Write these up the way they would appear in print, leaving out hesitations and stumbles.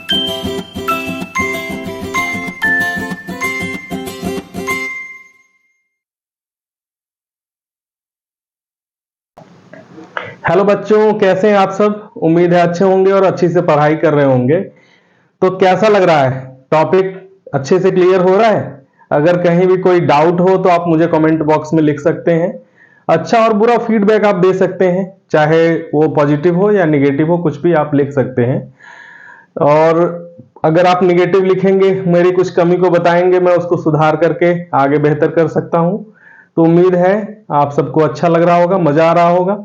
Hello बच्चों, कैसे हैं आप सब। उम्मीद है अच्छे होंगे और अच्छी से पढ़ाई कर रहे होंगे। तो कैसा लग रहा है, टॉपिक अच्छे से क्लियर हो रहा है? अगर कहीं भी कोई डाउट हो तो आप मुझे कमेंट बॉक्स में लिख सकते हैं। अच्छा और बुरा फीडबैक आप दे सकते हैं, चाहे वो पॉजिटिव हो या निगेटिव हो, कुछ भी आप लिख सकते हैं। और अगर आप निगेटिव लिखेंगे, मेरी कुछ कमी को बताएंगे, मैं उसको सुधार करके आगे बेहतर कर सकता हूं। तो उम्मीद है आप सबको अच्छा लग रहा होगा, मजा आ रहा होगा।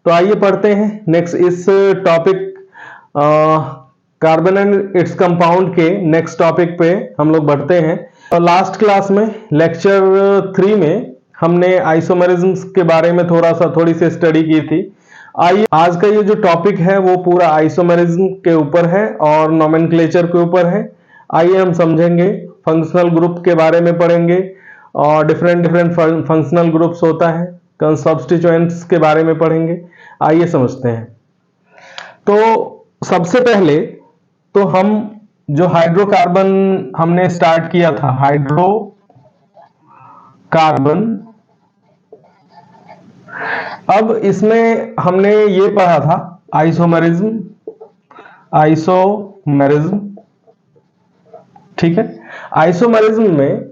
तो आइए पढ़ते हैं नेक्स्ट इस topic carbon and its compound के नेक्स्ट टॉपिक पे हम लोग बढ़ते हैं। और लास्ट क्लास में लेक्चर 3 में हमने आइसोमेरिज्म्स के बारे में थोड़ी सी स्टडी की थी। आइए आज का ये जो टॉपिक है वो पूरा आइसोमेरिज्म के ऊपर है और नोमेनक्लेचर के ऊपर है। आइए हम समझेंगे, फंक्शनल ग्रुप के बारे में पढ़ेंगे और डिफरेंट फंक्शनल ग्रुप्स होता है, सब्स्टिट्यूएंट्स के बारे में पढ़ेंगे। आइए समझते हैं। तो सबसे पहले तो हम जो हाइड्रोकार्बन हमने स्टार्ट किया था, हाइड्रोकार्बन, अब इसमें हमने ये पढ़ा था आइसोमेरिज्म, ठीक है। आइसोमेरिज्म में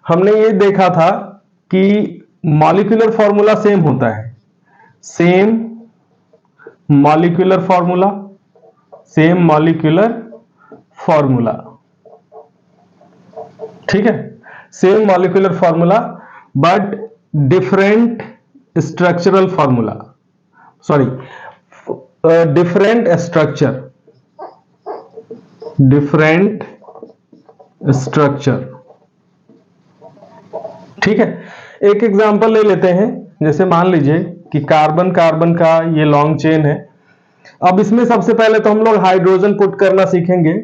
हमने ये देखा था कि मॉलिक्यूलर फॉर्मूला सेम होता है, सेम मॉलिक्यूलर फॉर्मूला, ठीक है, same molecular formula but different structural formula, different structure, ठीक है। एक एग्जांपल ले लेते हैं, जैसे मान लीजिए कि कार्बन का ये लॉन्ग चेन है। अब इसमें सबसे पहले तो हम लोग हाइड्रोजन पुट करना सीखेंगे।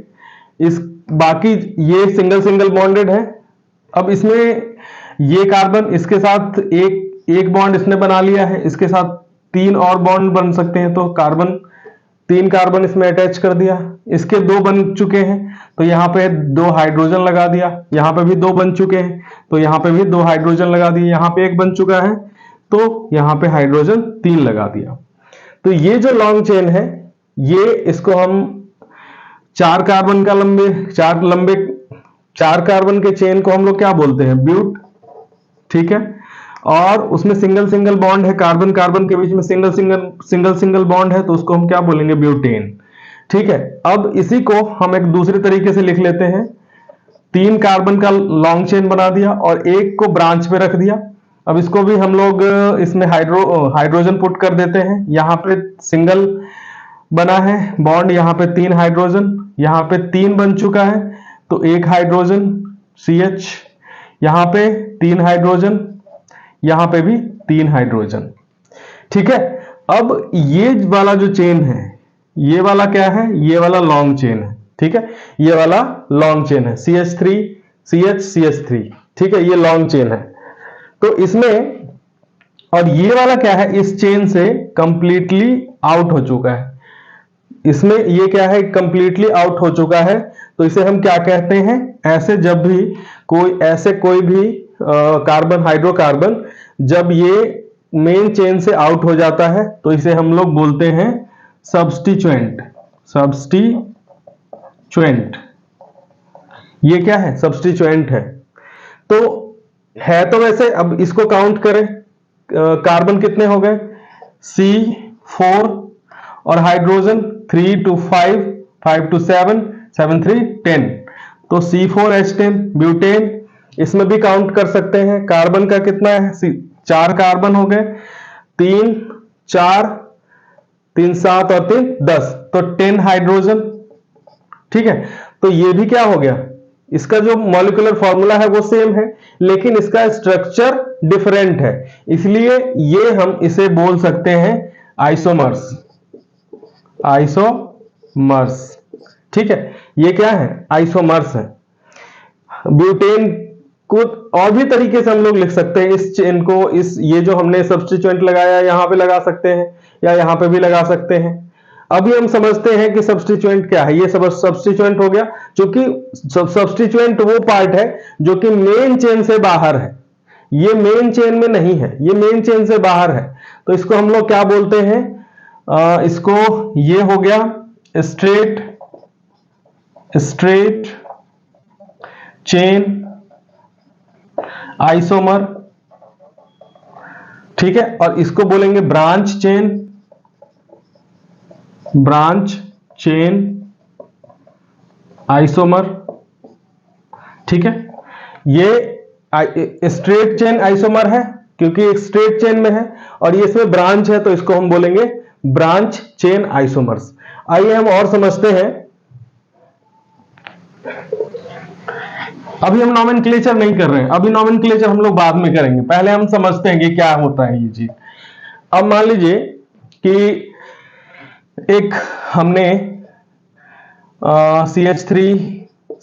इस बाकी ये सिंगल बॉन्डेड है। अब इसमें ये कार्बन, इसके साथ एक बॉन्ड इसने बना लिया है, इसके साथ 3 और बॉन्ड बन सकते हैं, तो 3 कार्बन इसमें अटैच कर दिया। इसके 2 बन चुके हैं तो यहां पे 2 हाइड्रोजन लगा दिया। यहां पे भी 2 बन चुके हैं तो यहां पे भी 2 हाइड्रोजन लगा दिए। यहां पे 1 बन चुका है तो यहां पे हाइड्रोजन 3 लगा दिया। तो ये जो लॉन्ग चेन है, ये इसको हम 4 कार्बन के चेन को हम लोग क्या बोलते हैं, ब्यूट, ठीक है। और उसमें सिंगल बॉन्ड है, कार्बन के बीच में सिंगल बॉन्ड है, तो उसको हम क्या बोलेंगे, ब्यूटेन, ठीक है। अब इसी को हम एक दूसरे तरीके से लिख लेते हैं। 3 कार्बन का लॉन्ग चेन बना दिया और एक को ब्रांच पे रख दिया। अब इसको भी हम लोग इसमें हाइड्रोजन पुट कर देते हैं। यहां पे सिंगल बना है बॉन्ड, यहां पे 3 हाइड्रोजन, यहां पे 3 बन चुका है तो 1 हाइड्रोजन CH, यहां पे 3 हाइड्रोजन, यहां पे भी 3 हाइड्रोजन, ठीक है। अब ये वाला जो चेन है, ये वाला क्या है, ये वाला लॉन्ग चेन है, ठीक है। ये वाला लॉन्ग चेन है, CH3 CH3, ठीक है, ये लॉन्ग चेन है। तो इसमें, और ये वाला क्या है, इस चेन से कंप्लीटली आउट हो चुका है। इसमें ये क्या है, कंप्लीटली आउट हो चुका है, तो इसे हम क्या कहते हैं, ऐसे जब भी कोई भी कार्बन, हाइड्रोकार्बन जब ये मेन चेन से आउट हो जाता है तो इसे हम लोग बोलते हैं सब्स्टिट्यूएंट। ये क्या है, सब्स्टिट्यूएंट है। तो वैसे, अब इसको काउंट करें, कार्बन कितने हो गए, C4, और हाइड्रोजन 3 to 5, 5 to 7, 7 3 10, तो C4H10 ब्यूटेन। इसमें भी काउंट कर सकते हैं, कार्बन का कितना है, 4 कार्बन हो गए, 3 4 3 7 और 3 10, तो 10 हाइड्रोजन, ठीक है। तो ये भी क्या हो गया, इसका जो मॉलिक्यूलर फॉर्मूला है वो सेम है लेकिन इसका स्ट्रक्चर डिफरेंट है, इसलिए ये हम इसे बोल सकते हैं आइसोमर्स, ठीक है। ये क्या है, आइसोमर्स है। ब्यूटेन को और भी तरीके से हम लोग लिख सकते हैं, इस चेन को, ये जो हमने सब्स्टिट्यूएंट लगाया यहां पे लगा सकते हैं या यहां पे भी लगा सकते हैं। अभी हम समझते हैं कि सब्स्टिट्यूएंट क्या है। ये सब सब्स्टिट्यूएंट हो गया, क्योंकि सब्स्टिट्यूएंट वो पार्ट है जो कि मेन चेन से बाहर है, ये मेन चेन में नहीं है, ये मेन चेन से बाहर है। तो इसको हम लोग क्या बोलते हैं, इसको, ये हो गया स्ट्रेट चेन आइसोमर, ठीक है। और इसको बोलेंगे ब्रांच चेन आइसोमर, ठीक है। ये स्ट्रेट चेन आइसोमर है क्योंकि एक स्ट्रेट चेन में है, और ये इसमें ब्रांच है तो इसको हम बोलेंगे ब्रांच चेन आइसोमर्स। आइए हम और समझते हैं। अभी हम नॉमेनक्लेचर नहीं कर रहे हैं, अभी नॉमेनक्लेचर हम लोग बाद में करेंगे, पहले हम समझते हैं कि क्या होता है ये चीज। अब मान लीजिए कि एक हमने CH3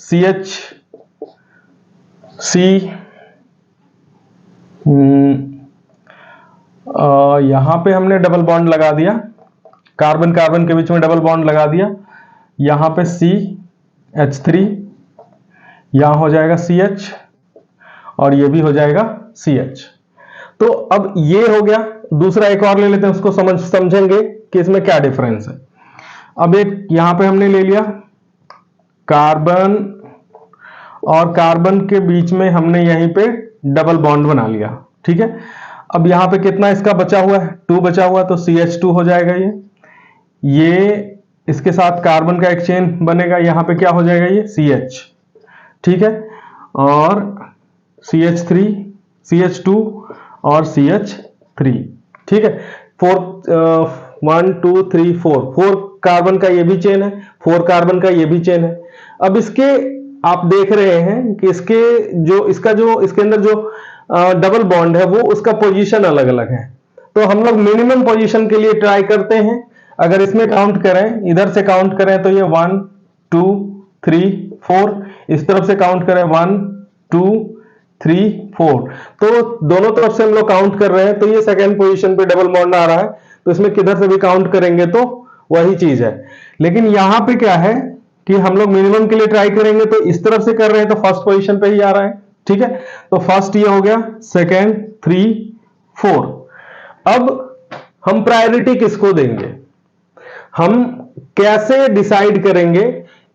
CHC यहां पे हमने डबल बॉन्ड लगा दिया, कार्बन कार्बन के बीच में डबल बॉन्ड लगा दिया, यहां पे CH3, यहां हो जाएगा CH और ये भी हो जाएगा CH। तो अब ये हो गया। दूसरा एक और ले लेते हैं, उसको समझेंगे कि इसमें क्या डिफरेंस है। अब एक यहां पे हमने ले लिया कार्बन, और कार्बन के बीच में हमने यहीं पे डबल बॉन्ड बना लिया, ठीक है। अब यहां पे कितना इसका बचा हुआ है, 2 बचा हुआ, तो CH2 हो जाएगा ये इसके साथ कार्बन का एक चेन बनेगा, यहां पे क्या हो जाएगा, ये CH, ठीक है। और CH3 CH2 और CH3, ठीक है। 1 2 3 4 कार्बन का ये भी चेन है, 4 कार्बन का ये भी चेन है। अब इसके आप देख रहे हैं कि इसके अंदर जो डबल बॉन्ड है वो उसका पोजीशन अलग अलग है। तो हम लोग मिनिमम पोजीशन के लिए ट्राई करते हैं। अगर इसमें काउंट करें, इधर से काउंट करें तो ये 1 2 3 4, इस तरफ से काउंट करें 1 2 3 4, तो दोनों तरफ से हम लोग काउंट कर रहे हैं, तो ये सेकेंड पोजीशन पे डबल बॉन्ड आ रहा है। तो इसमें किधर से भी काउंट करेंगे तो वही चीज है। लेकिन यहां पे क्या है कि हम लोग मिनिमम के लिए ट्राई करेंगे, तो इस तरफ से कर रहे हैं तो फर्स्ट पोजीशन पे ही आ रहा है, ठीक है। तो फर्स्ट ये हो गया, सेकेंड 3 4। अब हम प्रायोरिटी किसको देंगे, हम कैसे डिसाइड करेंगे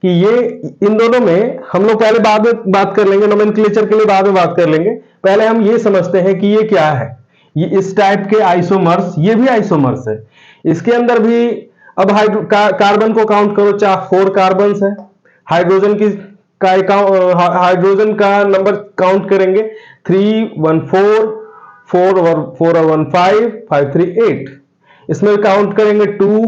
कि ये इन दोनों में, हम लोग पहले बाद में बात कर लेंगे, नोमेनक्लेचर के लिए बाद में बात कर लेंगे। पहले हम ये समझते हैं कि ये क्या है। ये इस टाइप के आइसोमर्स, ये भी आइसोमर्स है, इसके अंदर भी। अब कार्बन को काउंट करो, 4 कार्बन है, हाइड्रोजन का नंबर काउंट करेंगे, 3 1 4 4 और 1 5 5 3 8। इसमें काउंट करेंगे 2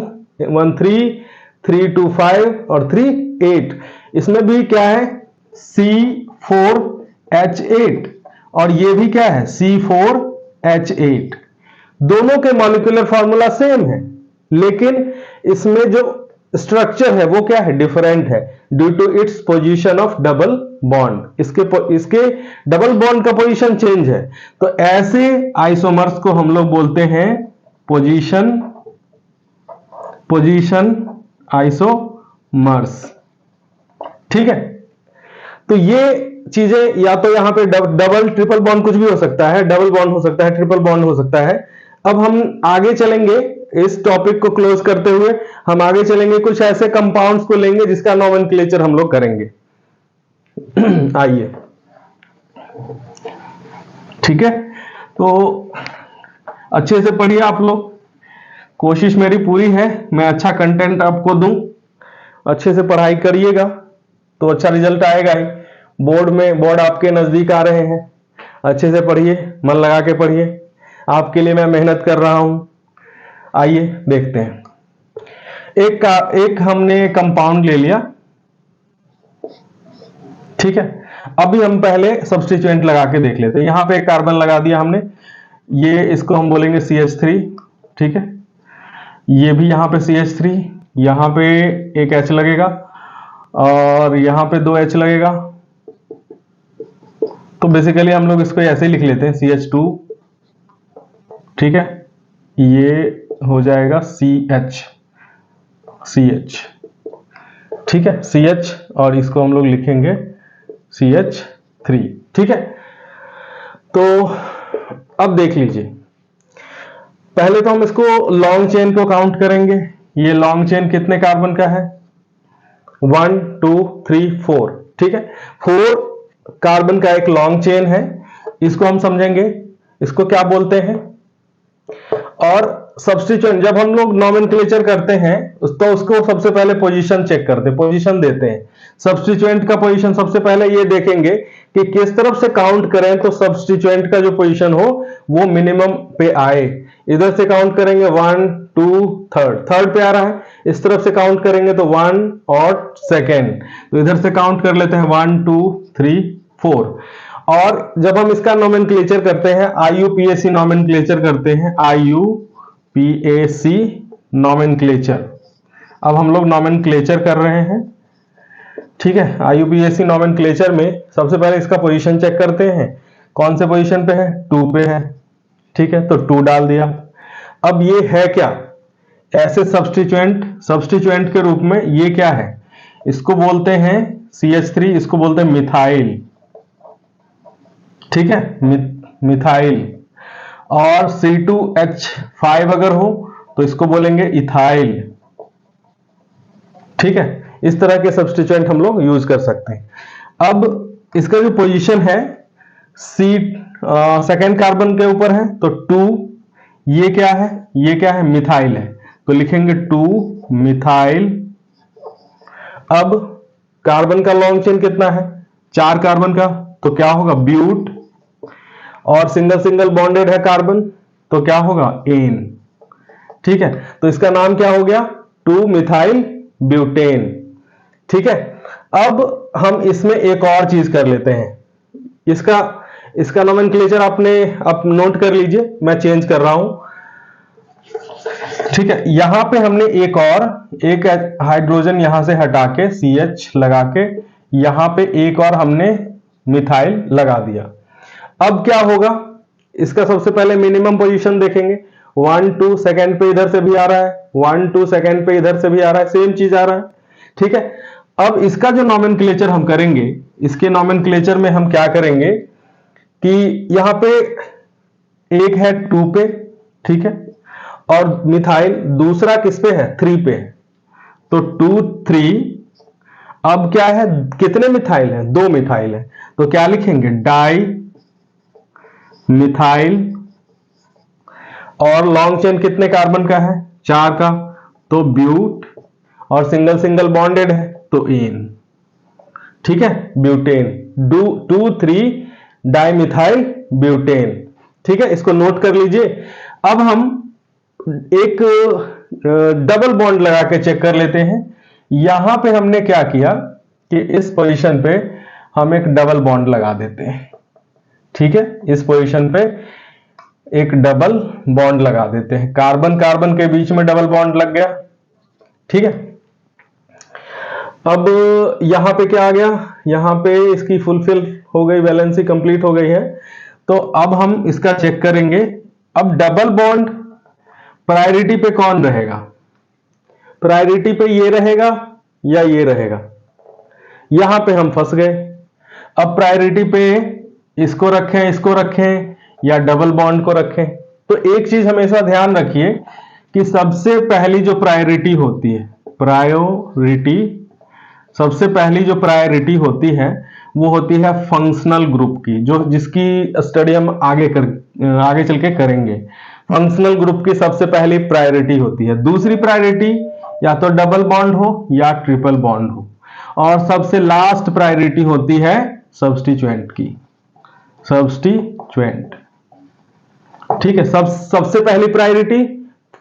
1 3 3 2 5 और 3 8। इसमें भी क्या है, C4H8, और ये भी क्या है, C4H8। दोनों के मॉलिक्यूलर फार्मूला सेम है, लेकिन इसमें जो स्ट्रक्चर है वो क्या है, डिफरेंट है, due to its position of double bond. इसके डबल बॉन्ड का पोजीशन चेंज है। तो ऐसे आइसोमर्स को हम लोग बोलते हैं पोजीशन आइसोमर्स, ठीक है। तो ये चीजें, या तो यहां पे डबल ट्रिपल बॉन्ड कुछ भी हो सकता है, डबल बॉन्ड हो सकता है, ट्रिपल बॉन्ड हो सकता है। अब हम आगे चलेंगे, इस टॉपिक को क्लोज करते हुए हम आगे चलेंगे, कुछ ऐसे कंपाउंड्स को लेंगे जिसका नोमेनक्लेचर हम लोग करेंगे। आइए, ठीक है। तो अच्छे से पढ़िए आप लोग, कोशिश मेरी पूरी है मैं अच्छा कंटेंट आपको दूं। अच्छे से पढ़ाई करिएगा तो अच्छा रिजल्ट आएगा ही। बोर्ड आपके नजदीक आ रहे हैं, अच्छे से पढ़िए, मन लगा के पढ़िए, आपके लिए मैं मेहनत कर रहा हूं। आइए देखते हैं। एक हमने कंपाउंड ले लिया, ठीक है। अभी हम पहले सब्स्टिट्यूएंट लगा के देख लेते हैं। यहां पे एक कार्बन लगा दिया हमने, ये इसको हम बोलेंगे CH3, ठीक है। ये भी यहां पे CH3, यहां पे एक H लगेगा और यहां पे 2 H लगेगा। तो बेसिकली हम लोग इसको ऐसे ही लिख लेते हैं, CH2, ठीक है। ये हो जाएगा CH, CH, ठीक है, CH, और इसको हम लोग लिखेंगे CH3, ठीक है। तो अब देख लीजिए, पहले तो हम इसको लॉन्ग चेन को काउंट करेंगे। ये लॉन्ग चेन कितने कार्बन का है? 1 2 3 4, ठीक है, 4 कार्बन का एक लॉन्ग चेन है। इसको हम समझेंगे, इसको क्या बोलते हैं। और सब्स्टिट्यूएंट जब हम लोग नॉमेनक्लेचर करते हैं तो उसको सबसे पहले पोजीशन चेक करते हैं, पोजीशन देते हैं। सब्स्टिट्यूएंट का पोजीशन सबसे पहले ये देखेंगे कि किस तरफ से काउंट करें तो सब्स्टिट्यूएंट का जो पोजीशन हो वो मिनिमम पे आए। इधर से काउंट करेंगे 1 2 थर्ड पे आ रहा है, इस तरफ से काउंट करेंगे तो 1 और सेकेंड, तो इधर से काउंट कर लेते हैं 1 2 3 4। और जब हम इसका नॉमेनक्लेचर करते हैं, IUPAC नॉमेनक्लेचर करते हैं, IUPAC नॉमेनक्लेचर, अब हम लोग नॉमेनक्लेचर कर रहे हैं, ठीक है। IUPAC नॉमेनक्लेचर में सबसे पहले इसका पोजीशन चेक करते हैं, कौन से पोजीशन पे है? 2 पे है, ठीक है, तो 2 डाल दिया। अब ये है क्या? ऐसे सब्स्टिट्यूएंट के रूप में ये क्या है? इसको बोलते हैं CH3, इसको बोलते हैं मिथाइल, ठीक है, मिथाइल। और C2H5 अगर हो तो इसको बोलेंगे इथाइल, ठीक है। इस तरह के सब्स्टिट्यूएंट हम लोग यूज कर सकते हैं। अब इसका जो पोजीशन है सेकेंड कार्बन के ऊपर है तो 2, ये क्या है? ये क्या है? मिथाइल है, तो लिखेंगे 2 मिथाइल। अब कार्बन का लॉन्ग चेन कितना है? 4 कार्बन का, तो क्या होगा? ब्यूट। और सिंगल सिंगल बॉन्डेड है कार्बन, तो क्या होगा? एन, ठीक है। तो इसका नाम क्या हो गया? 2 मिथाइल ब्यूटेन, ठीक है। अब हम इसमें एक और चीज कर लेते हैं, इसका नोमेनक्लेचर आप नोट कर लीजिए, मैं चेंज कर रहा हूं, ठीक है। यहां पे हमने एक हाइड्रोजन यहां से हटा के CH लगा के यहां पे एक और हमने मिथाइल लगा दिया। अब क्या होगा? इसका सबसे पहले मिनिमम पोजीशन देखेंगे, 1 2 सेकेंड पे इधर से भी आ रहा है, 1 2 सेकेंड पे इधर से भी आ रहा है, सेम चीज आ रहा है, ठीक है। अब इसका जो नॉमेनक्लेचर हम करेंगे, इसके नॉमेनक्लेचर में हम क्या करेंगे कि यहां पे एक है 2 पे, ठीक है, और मिथाइल दूसरा किस पे है? 3 पे है, तो 2 3। अब क्या है? कितने मिथाइल है? 2 मिथाइल है, तो क्या लिखेंगे? Di methyl. और लॉन्ग चेन कितने कार्बन का है? 4 का, तो ब्यूट। और सिंगल सिंगल बॉन्डेड है तो एन, ठीक है, ब्यूटेन। 2 3 डाइमिथाइल ब्यूटेन, ठीक है, इसको नोट कर लीजिए। अब हम एक डबल बॉन्ड लगा के चेक कर लेते हैं। यहां पे हमने क्या किया कि इस पोजीशन पे हम एक डबल बॉन्ड लगा देते हैं, ठीक है, इस पोजीशन पे एक डबल बॉन्ड लगा देते हैं, कार्बन कार्बन के बीच में डबल बॉन्ड लग गया, ठीक है। अब यहां पे क्या आ गया? यहां पे इसकी फुलफिल हो गई, वैलेंसी कंप्लीट हो गई है। तो अब हम इसका चेक करेंगे। अब डबल बॉन्ड प्रायोरिटी पे कौन रहेगा? प्रायोरिटी पे ये रहेगा या ये रहेगा? यहां पे हम फंस गए। अब प्रायोरिटी पे इसको रखें या डबल बॉन्ड को रखें? तो एक चीज हमेशा ध्यान रखिए कि सबसे पहली जो प्रायोरिटी होती है, सबसे पहली जो प्रायोरिटी होती है वो होती है फंक्शनल ग्रुप की, जो जिसकी स्टडी हम आगे चल के करेंगे। फंक्शनल ग्रुप की सबसे पहली प्रायोरिटी होती है। दूसरी प्रायोरिटी या तो डबल बॉन्ड हो या ट्रिपल बॉन्ड हो, और सबसे लास्ट प्रायोरिटी होती है सब्स्टिट्यूएंट की, सब्स्टिट्यूएंट, ठीक है। सबसे पहली प्रायोरिटी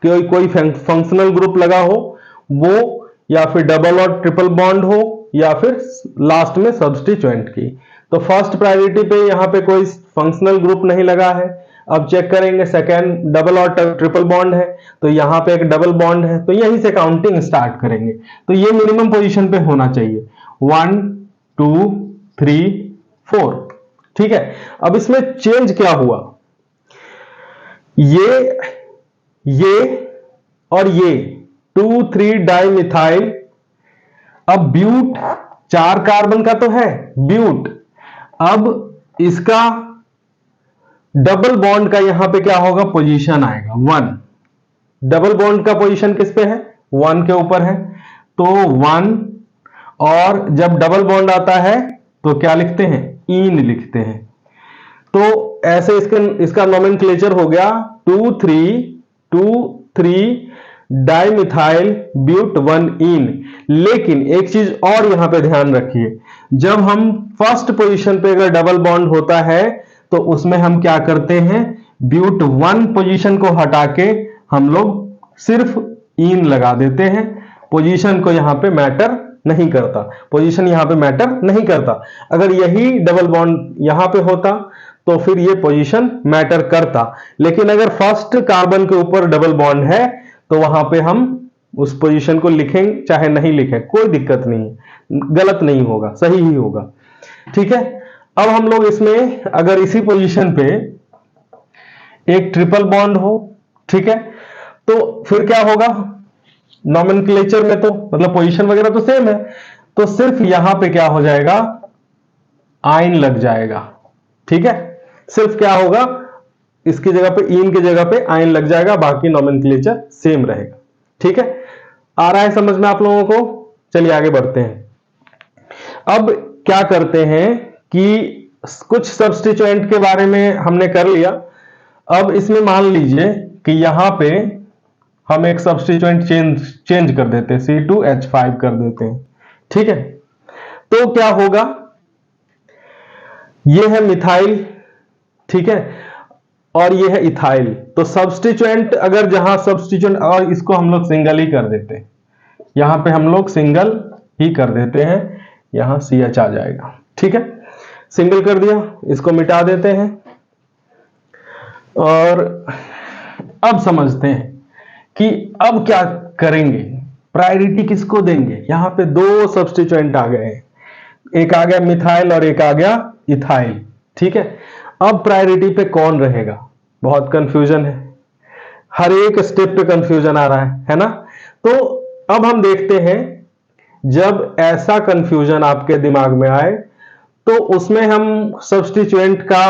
कोई फंक्शनल ग्रुप लगा हो वो, या फिर डबल और ट्रिपल बॉन्ड हो, या फिर लास्ट में सब्स्टिट्यूएंट की। तो फर्स्ट प्रायोरिटी पे यहां पे कोई फंक्शनल ग्रुप नहीं लगा है। अब चेक करेंगे, सेकेंड डबल और ट्रिपल बॉन्ड है, तो यहां पे एक डबल बॉन्ड है, तो यहीं से काउंटिंग स्टार्ट करेंगे। तो ये मिनिमम पोजीशन पे होना चाहिए, 1 2 3 4, ठीक है। अब इसमें चेंज क्या हुआ? ये और ये 2,3 डाइमिथाइल। अब ब्यूट 4 कार्बन का तो है ब्यूट, अब इसका डबल बॉन्ड का यहां पे क्या होगा, पोजीशन आएगा 1। डबल बॉन्ड का पोजीशन किस पे है, 1 के ऊपर है, तो 1। और जब डबल बॉन्ड आता है तो क्या लिखते हैं, इन लिखते हैं। तो ऐसे इसका नोमेनक्लेचर हो गया 2,3 डाइमिथाइल ब्यूट 1 इन। लेकिन एक चीज और यहां पे ध्यान रखिए, जब हम फर्स्ट पोजीशन पे अगर डबल बॉन्ड होता है तो उसमें हम क्या करते हैं, ब्यूट 1 पोजीशन को हटा के हम लोग सिर्फ इन लगा देते हैं। पोजीशन को यहां पे मैटर नहीं करता, पोजीशन यहां पे मैटर नहीं करता। अगर यही डबल बॉन्ड यहां पे होता तो फिर ये पोजीशन मैटर करता। लेकिन अगर फर्स्ट कार्बन के ऊपर डबल बॉन्ड है तो वहां पे हम उस पोजीशन को लिखें चाहे नहीं लिखें, कोई दिक्कत नहीं, गलत नहीं होगा, सही ही होगा। ठीक है, अब हम लोग इसमें अगर इसी पोजीशन पे एक ट्रिपल बॉन्ड हो, ठीक है, तो फिर क्या होगा, नॉमेनक्लेचर में तो मतलब पोजीशन वगैरह तो सेम है, तो सिर्फ यहां पे क्या हो जाएगा, आइन लग जाएगा। ठीक है, सिर्फ क्या होगा, इसकी जगह पे इन की जगह पे आइन लग जाएगा, बाकी नॉमेनक्लेचर सेम रहेगा। ठीक है, आ रहा है समझ में आप लोगों को। चलिए आगे बढ़ते हैं। अब क्या करते हैं कि कुछ सब्स्टिट्यूएंट के बारे में हमने कर लिया। अब इसमें मान लीजिए कि यहां पे हम एक सब्स्टिट्यूएंट चेंज कर देते हैं, C2H5 कर देते हैं। ठीक है, तो क्या होगा, ये है मिथाइल, ठीक है, और ये है इथाइल। तो सब्स्टिट्यूएंट अगर जहां सब्स्टिट्यूएंट, और इसको हम लोग सिंगल ही कर देते हैं, यहां पे हम लोग सिंगल ही कर देते हैं, यहां CH आ जाएगा। ठीक है, सिंगल कर दिया, इसको मिटा देते हैं। और अब समझते हैं कि अब क्या करेंगे, प्रायोरिटी किसको देंगे। यहां पे 2 सब्स्टिट्यूएंट आ गए हैं, एक आ गया मिथाइल और एक आ गया इथाइल। ठीक है, अब प्रायोरिटी पे कौन रहेगा, बहुत कंफ्यूजन है, हर एक स्टेप पे कंफ्यूजन आ रहा है ना। तो अब हम देखते हैं, जब ऐसा कंफ्यूजन आपके दिमाग में आए तो उसमें हम सब्स्टिट्यूएंट का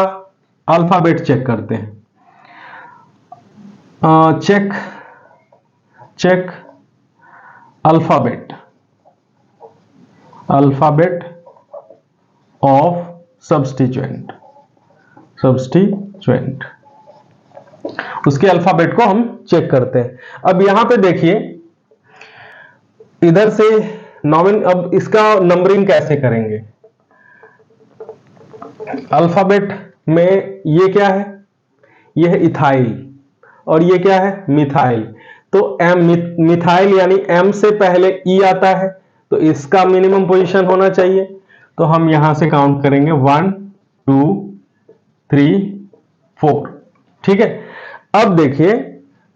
अल्फाबेट चेक करते हैं। चेक अल्फाबेट ऑफ सब्स्टिट्यूएंट, उसके अल्फाबेट को हम चेक करते हैं। अब यहां पे देखिए, इधर से अब इसका नंबरिंग कैसे करेंगे, अल्फाबेट में ये क्या है, ये है इथाइल, और ये क्या है, मिथाइल। तो मिथाइल यानी M से पहले E आता है, तो इसका मिनिमम पोजीशन होना चाहिए। तो हम यहां से काउंट करेंगे 1 2 3 4। ठीक है, अब देखिए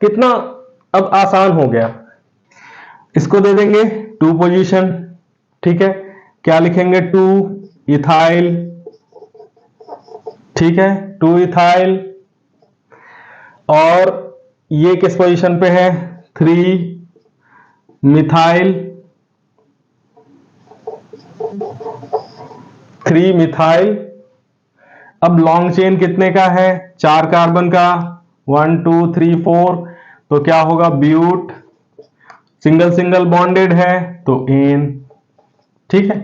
कितना अब आसान हो गया, इसको दे देंगे 2 पोजीशन। ठीक है, क्या लिखेंगे, 2 इथाइल। ठीक है, 2 इथाइल, और ये किस पोजीशन पे है, 3 मिथाइल, 3 मिथाइल। अब लॉन्ग चेन कितने का है, 4 कार्बन का, 1 2 3 4, तो क्या होगा, ब्यूट, सिंगल सिंगल बॉन्डेड है तो एन। ठीक है,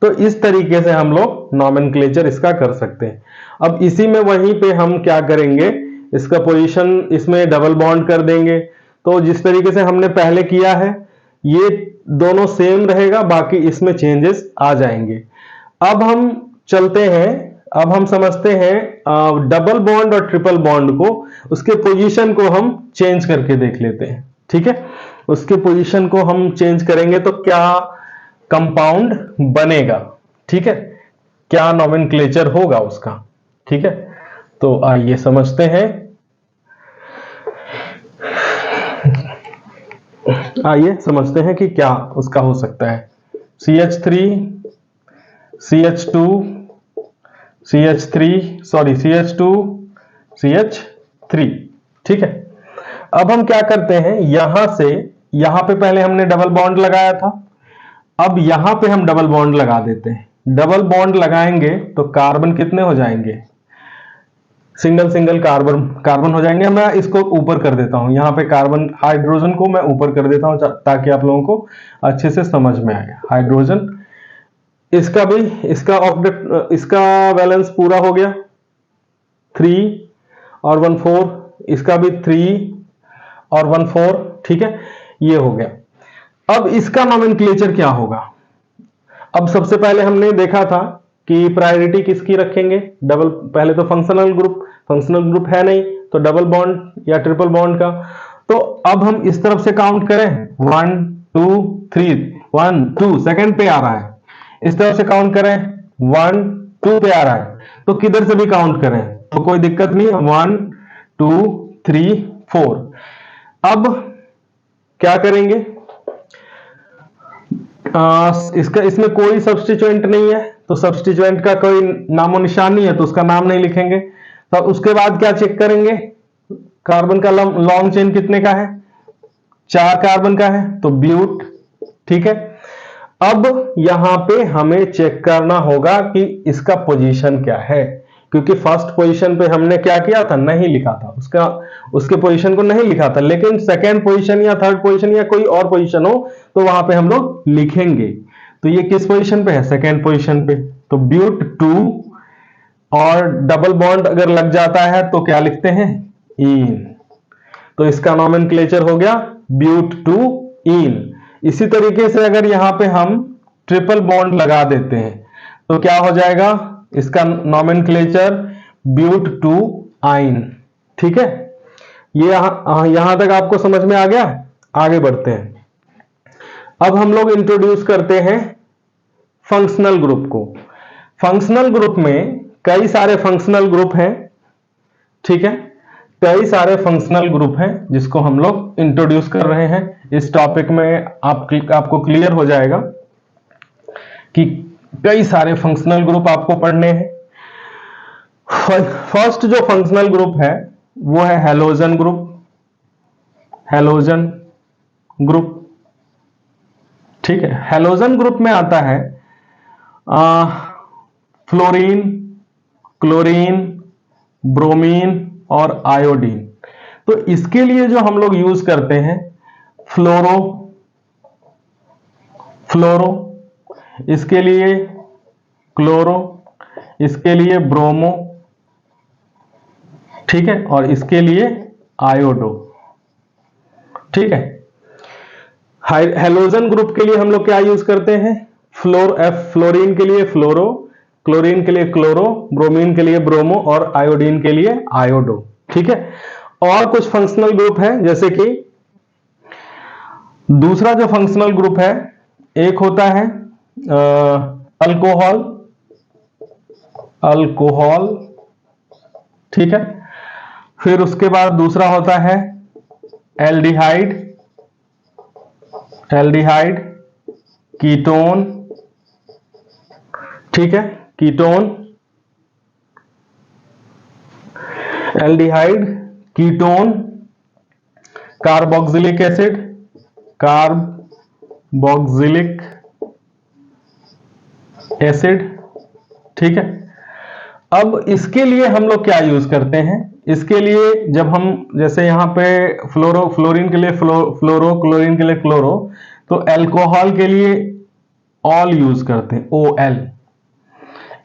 तो इस तरीके से हम लोग नॉमेनक्लेचर इसका कर सकते हैं। अब इसी में वहीं पे हम क्या करेंगे, इसका पोजीशन इसमें डबल बॉन्ड कर देंगे। तो जिस तरीके से हमने पहले किया है ये दोनों सेम रहेगा, बाकी इसमें चेंजेस आ जाएंगे। अब हम चलते हैं, अब हम समझते हैं डबल बॉन्ड और ट्रिपल बॉन्ड को, उसके पोजीशन को हम चेंज करके देख लेते हैं। ठीक है, उसके पोजीशन को हम चेंज करेंगे तो क्या कंपाउंड बनेगा। ठीक है, क्या नॉमेनक्लेचर होगा उसका। ठीक है, तो आइए समझते हैं, आइए समझते हैं कि क्या उसका हो सकता है। CH3 CH2 CH2 CH3। ठीक है, अब हम क्या करते हैं, यहां से यहां पे पहले हमने डबल बॉन्ड लगाया था, अब यहां पे हम डबल बॉन्ड लगा देते हैं। डबल बॉन्ड लगाएंगे तो कार्बन कितने हो जाएंगे, सिंगल सिंगल कार्बन कार्बन हो जाएंगे। मैं इसको ऊपर कर देता हूं, यहां पे कार्बन हाइड्रोजन को मैं ऊपर कर देता हूं ताकि आप लोगों को अच्छे से समझ में आए। हाइड्रोजन, इसका भी इसका ऑक्टेट इसका बैलेंस पूरा हो गया 3 और 1 4, इसका भी 3 और 1 4, ठीक है, ये हो गया। अब इसका नोमेनक्लेचर क्या होगा। अब सबसे पहले हमने देखा था कि प्रायोरिटी किसकी रखेंगे, डबल, पहले तो फंक्शनल ग्रुप है नहीं तो डबल बॉन्ड या ट्रिपल बॉन्ड का। तो अब हम इस तरफ से काउंट करें 1 2 3, 1 2 सेकंड पे आ रहा है, इस तरफ से काउंट करें 1 2 पे आ रहा है, तो किधर से भी काउंट करें तो कोई दिक्कत नहीं, 1 2 3 4। अब क्या करेंगे, इसमें कोई सब्स्टिट्यूएंट नहीं है तो सब्स्टिट्यूएंट का कोई नामो निशान नहीं है तो उसका नाम नहीं लिखेंगे। तो उसके बाद क्या चेक करेंगे, कार्बन का लॉन्ग चेन कितने का है, 4 कार्बन का है तो ब्यूट, ठीक है। अब यहां पे हमें चेक करना होगा कि इसका पोजीशन क्या है, क्योंकि फर्स्ट पोजीशन पे हमने क्या किया था, नहीं लिखा था, उसके पोजीशन को नहीं लिखा था, लेकिन सेकेंड पोजीशन या थर्ड पोजीशन या कोई और पोजीशन हो तो वहां पे हम लोग लिखेंगे। तो ये किस पोजीशन पे है, सेकेंड पोजीशन पे, तो ब्यूट 2 और डबल बॉन्ड अगर लग जाता है तो क्या लिखते हैं, इन, तो इसका नोमेनक्लेचर हो गया ब्यूट 2 इन। इसी तरीके से अगर यहां पे हम ट्रिपल बॉन्ड लगा देते हैं तो क्या हो जाएगा, इसका नोमेनक्लेचर ब्यूट 2 आइन, ठीक है। ये यहां तक आपको समझ में आ गया। आगे बढ़ते हैं, अब हम लोग इंट्रोड्यूस करते हैं फंक्शनल ग्रुप को। फंक्शनल ग्रुप में कई सारे फंक्शनल ग्रुप हैं, ठीक है, कई सारे फंक्शनल ग्रुप हैं जिसको हम लोग इंट्रोड्यूस कर रहे हैं। इस टॉपिक में आपको क्लियर हो जाएगा कि कई सारे फंक्शनल ग्रुप आपको पढ़ने हैं। फर्स्ट जो फंक्शनल ग्रुप है वो है हैलोजन ग्रुप, हैलोजन ग्रुप, ठीक है। हैलोजन ग्रुप में आता है फ्लोरीन, क्लोरीन, ब्रोमीन और आयोडीन। तो इसके लिए जो हम लोग यूज करते हैं फ्लोरो, इसके लिए क्लोरो, इसके लिए ब्रोमो, ठीक है, और इसके लिए आयोडो, ठीक है। हैलोजन ग्रुप के लिए हम लोग क्या यूज करते हैं, फ्लोरीन के लिए फ्लोरो, क्लोरीन के लिए क्लोरो, ब्रोमीन के लिए ब्रोमो और आयोडीन के लिए आयोडो, ठीक है। और कुछ फंक्शनल ग्रुप है, जैसे कि दूसरा जो फंक्शनल ग्रुप है, एक होता है अल्कोहल, ठीक है। फिर उसके बाद दूसरा होता है एल्डिहाइड, कीटोन, ठीक है, ketone, aldehyde, ketone, carboxylic acid, ठीक है। अब इसके लिए हम लोग क्या यूज करते हैं, इसके लिए जब हम जैसे यहां पे फ्लोरीन के लिए फ्लोरो, क्लोरीन के लिए क्लोरो, तो अल्कोहल के लिए ऑल यूज करते हैं, OL,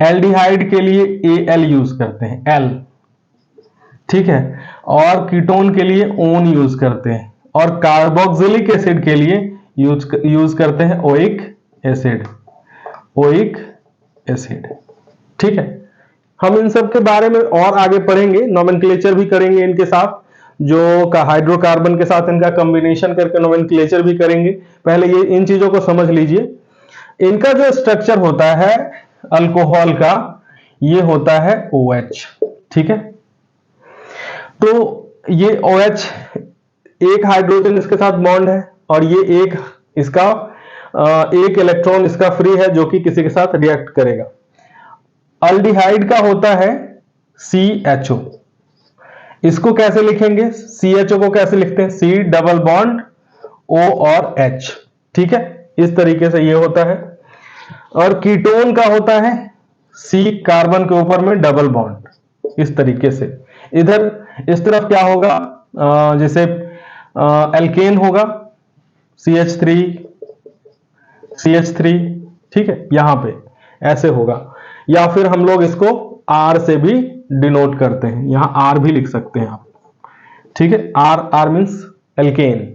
एल्डिहाइड के लिए AL यूज करते हैं, L, ठीक है, और कीटोन के लिए ओन यूज करते हैं, और कार्बोक्सिलिक एसिड के लिए यूज करते हैं ओइक एसिड, ठीक है। हम इन सब के बारे में और आगे पढ़ेंगे, नोमेनक्लेचर भी करेंगे इनके साथ, जो हाइड्रोकार्बन के साथ इनका कॉम्बिनेशन करके नोमेनक्लेचर भी करेंगे। पहले ये इन चीजों को समझ लीजिए। इनका जो स्ट्रक्चर होता है अल्कोहल का, ये होता है OH, ठीक है। तो ये OH, एक हाइड्रोजन इसके साथ बॉन्ड है और ये एक इलेक्ट्रॉन इसका फ्री है जो कि किसी के साथ रिएक्ट करेगा। अल्डिहाइड का होता है CHO, इसको कैसे लिखेंगे, CHO को कैसे लिखते हैं, C डबल बॉन्ड O और H, ठीक है, इस तरीके से ये होता है। और कीटोन का होता है C कार्बन के ऊपर में डबल बॉन्ड, इस तरीके से। इधर इस तरफ क्या होगा, जैसे एल्केन होगा CH3 CH3, ठीक है, यहां पे ऐसे होगा। या फिर हम लोग इसको R से भी डिनोट करते हैं, यहां R भी लिख सकते हैं आप, ठीक है, R मीन्स एल्केन।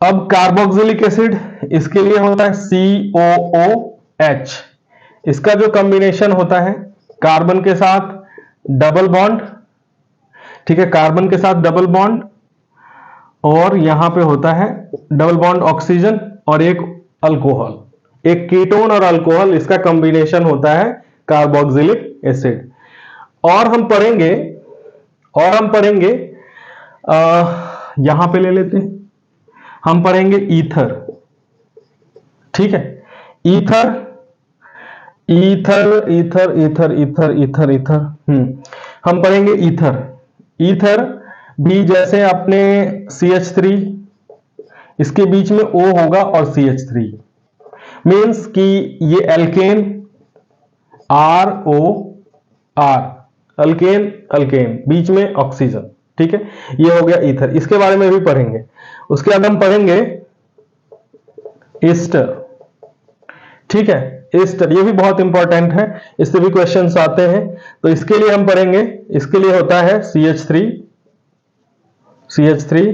अब कार्बोक्सिलिक एसिड, इसके लिए होता है COOH। इसका जो कॉम्बिनेशन होता है कार्बन के साथ डबल बॉन्ड, ठीक है, कार्बन के साथ डबल बॉन्ड, और यहां पे होता है डबल बॉन्ड ऑक्सीजन और एक अल्कोहल, एक कीटोन और अल्कोहल, इसका कॉम्बिनेशन होता है कार्बोक्सिलिक एसिड। और हम पढ़ेंगे यहां पे ले लेते हैं, हम पढ़ेंगे ईथर, ठीक है, ether ether ether ether ether ether ether हम पढ़ेंगे ईथर। ईथर भी जैसे अपने CH3, इसके बीच में O होगा और CH3, मीन्स कि ये एल्केन ROR, अल्केन अल्केन, बीच में ऑक्सीजन, ठीक है, ये हो गया ईथर। इसके बारे में भी पढ़ेंगे। उसके बाद हम पढ़ेंगे एस्टर, ठीक है, एस्टर, ये भी बहुत इंपॉर्टेंट है, इससे भी क्वेश्चंस आते हैं। तो इसके लिए हम पढ़ेंगे, इसके लिए होता है CH3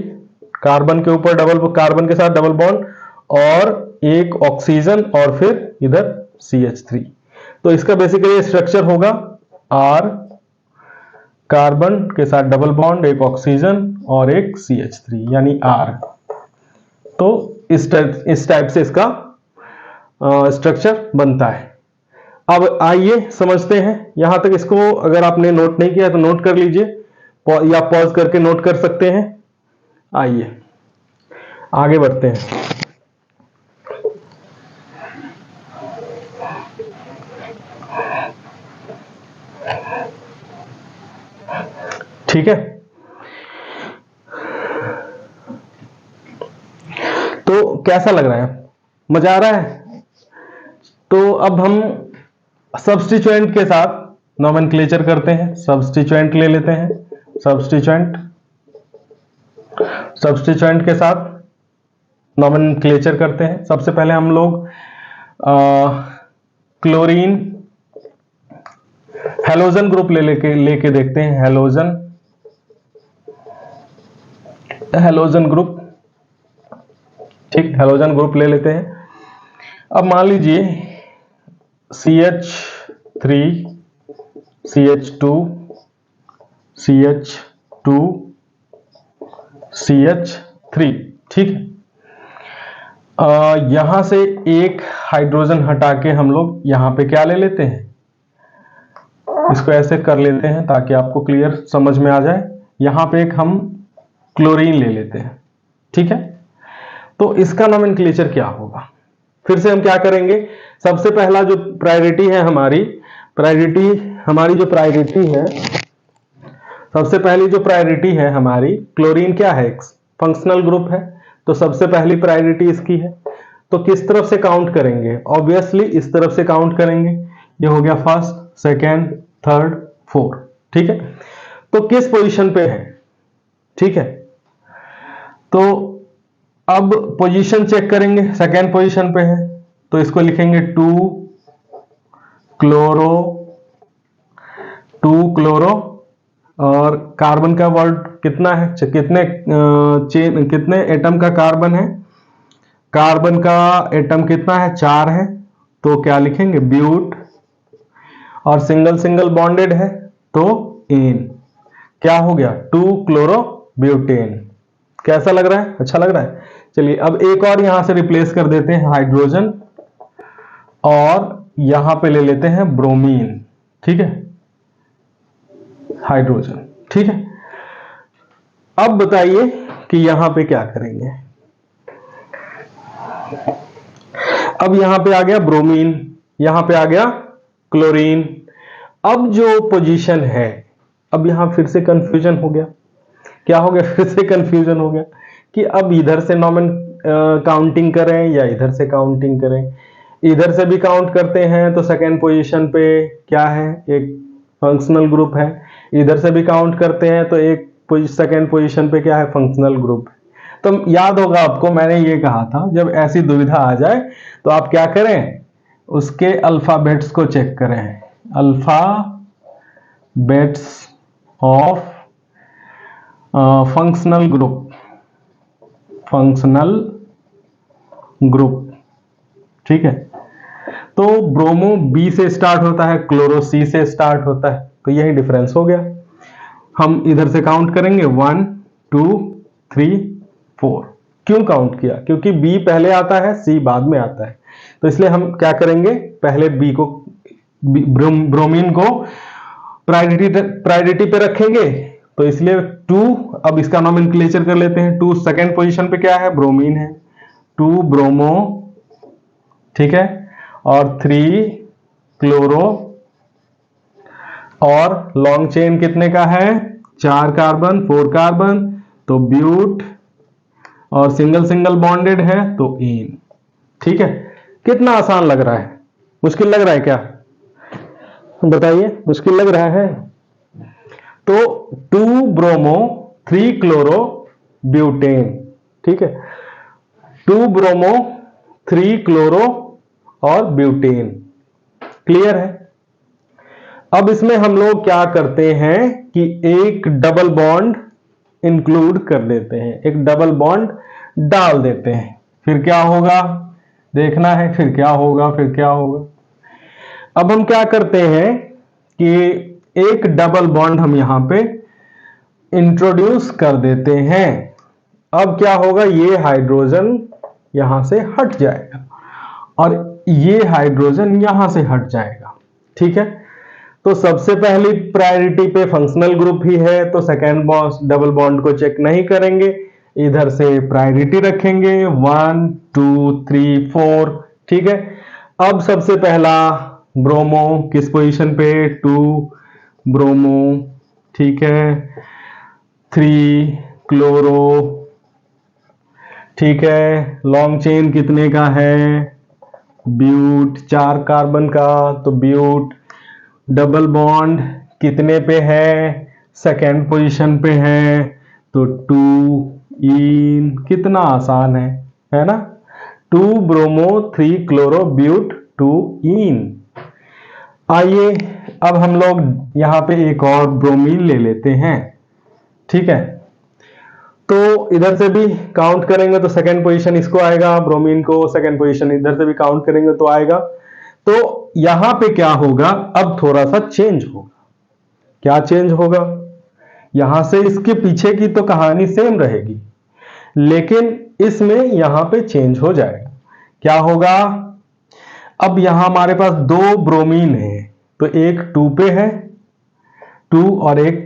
कार्बन के ऊपर कार्बन के साथ डबल बॉन्ड और एक ऑक्सीजन और फिर इधर CH3। तो इसका बेसिकली स्ट्रक्चर होगा R, कार्बन के साथ डबल बॉन्ड, एक ऑक्सीजन और एक CH3 यानी R। तो इस टाइप से इसका स्ट्रक्चर बनता है। अब आइए समझते हैं, यहां तक इसको अगर आपने नोट नहीं किया तो नोट कर लीजिए, या पॉज करके नोट कर सकते हैं। आइए आगे बढ़ते हैं। ठीक है, तो कैसा लग रहा है, मजा आ रहा है? तो अब हम सब्स्टिट्यूएंट के साथ नोमेनक्लेचर करते हैं। सब्स्टिट्यूएंट ले लेते हैं, सब्स्टिट्यूएंट के साथ नोमेनक्लेचर करते हैं। सबसे पहले हम लोग क्लोरीन हेलोजन ग्रुप लेके देखते हैं। हेलोजन ग्रुप, ठीक, हेलोजन ग्रुप ले लेते हैं। अब मान लीजिए CH3 CH2 CH2 CH3, ठीक है। यहां से एक हाइड्रोजन हटा के हम लोग यहां पे क्या ले लेते हैं, इसको ऐसे कर लेते हैं ताकि आपको क्लियर समझ में आ जाए। यहां पे एक हम क्लोरीन ले लेते हैं, ठीक है। तो इसका नोमेनक्लेचर क्या होगा, फिर से हम क्या करेंगे, सबसे पहला जो प्रायोरिटी है हमारी, सबसे पहली जो प्रायोरिटी है हमारी, क्लोरीन क्या है, फंक्शनल ग्रुप है, तो सबसे पहली प्रायोरिटी इसकी है। तो किस तरफ से काउंट करेंगे, ऑब्वियसली इस तरफ से काउंट करेंगे। ये हो गया फर्स्ट, सेकेंड, थर्ड, फोर्थ, ठीक है। तो किस पोजीशन पे है, ठीक है, तो अब पोजीशन चेक करेंगे, सेकेंड पोजीशन पे है, तो इसको लिखेंगे 2 क्लोरो, और कार्बन का वर्ड कितना है, कितने एटम का कार्बन है, कार्बन का एटम कितना है, 4 है, तो क्या लिखेंगे, ब्यूट, और सिंगल बॉन्डेड है तो एन, क्या हो गया, 2 क्लोरो ब्यूटेन। कैसा लग रहा है, अच्छा लग रहा है? चलिए अब एक और यहां से रिप्लेस कर देते हैं हाइड्रोजन, और यहां पे ले लेते हैं ब्रोमीन, ठीक है, हाइड्रोजन, ठीक है। अब बताइए कि यहां पे क्या करेंगे। अब यहां पे आ गया ब्रोमीन, यहां पे आ गया क्लोरीन। अब जो पोजीशन है, अब यहां फिर से कंफ्यूजन हो गया, क्या हो गया, फिर से कंफ्यूजन हो गया, कि अब इधर से नॉमिन काउंटिंग करें या इधर से काउंटिंग करें। इधर से भी काउंट करते हैं तो सेकेंड पोजीशन पे क्या है, एक फंक्शनल ग्रुप है। इधर से भी काउंट करते हैं तो एक सेकेंड पोजीशन पे क्या है, फंक्शनल ग्रुप। तो याद होगा आपको, मैंने ये कहा था जब ऐसी दुविधा आ जाए तो आप क्या करें, उसके अल्फाबेट्स को चेक करें। Alphabets of functional group, functional group, ठीक है। तो ब्रोमो बी से स्टार्ट होता है, क्लोरो सी से स्टार्ट होता है, तो यही डिफरेंस हो गया। हम इधर से काउंट करेंगे 1 2 3 4। क्यों काउंट किया, क्योंकि बी पहले आता है, सी बाद में आता है, तो इसलिए हम क्या करेंगे, पहले बी को, ब्रोमीन को प्रायोरिटी पे रखेंगे, तो इसलिए 2। अब इसका नोमेनक्लेचर कर लेते हैं। 2 सेकेंड पोजीशन पे क्या है, ब्रोमीन है, 2 ब्रोमो, ठीक है, और 3 क्लोरो, और लॉन्ग चेन कितने का है, 4 कार्बन 4 कार्बन, तो ब्यूट, और सिंगल सिंगल बॉन्डेड है तो इन। ठीक है, कितना आसान लग रहा है, मुश्किल लग रहा है क्या, बताइए, मुश्किल लग रहा है। तो 2 ब्रोमो 3 क्लोरो ब्यूटेन, ठीक है, 2 ब्रोमो 3 क्लोरो और ब्यूटेन, क्लियर है। अब इसमें हम लोग क्या करते हैं कि एक डबल बॉन्ड इंक्लूड कर देते हैं, एक डबल बॉन्ड डाल देते हैं, फिर क्या होगा देखना है, फिर क्या होगा, फिर क्या होगा। अब हम क्या करते हैं कि एक डबल बॉन्ड हम यहां पे इंट्रोड्यूस कर देते हैं। अब क्या होगा, ये हाइड्रोजन यहां से हट जाएगा और ये हाइड्रोजन यहां से हट जाएगा, ठीक है। तो सबसे पहली प्रायोरिटी पे फंक्शनल ग्रुप ही है, तो सेकेंड डबल बॉन्ड को चेक नहीं करेंगे, इधर से प्रायोरिटी रखेंगे 1 2 3 4, ठीक है। अब सबसे पहला ब्रोमो किस पोजीशन पे, 2 ब्रोमो, ठीक है, 3 क्लोरो, ठीक है, लॉन्ग चेन कितने का है, ब्यूट 4 कार्बन का, तो ब्यूट, डबल बॉन्ड कितने पे है, सेकेंड पोजीशन पे है, तो 2 इन, कितना आसान है ना, 2 ब्रोमो 3 क्लोरो ब्यूट 2 इन। आइए अब हम लोग यहां पे एक और ब्रोमीन ले लेते हैं, ठीक है। तो इधर से भी काउंट करेंगे तो सेकेंड पोजीशन इसको आएगा, ब्रोमीन को सेकेंड पोजीशन इधर से भी काउंट करेंगे तो आएगा। तो यहां पे क्या होगा, अब थोड़ा सा चेंज होगा। क्या चेंज होगा, यहां से इसके पीछे की तो कहानी सेम रहेगी, लेकिन इसमें यहां पे चेंज हो जाएगा। क्या होगा, अब यहां हमारे पास 2 ब्रोमीन है, तो एक 2 पे है, 2 और एक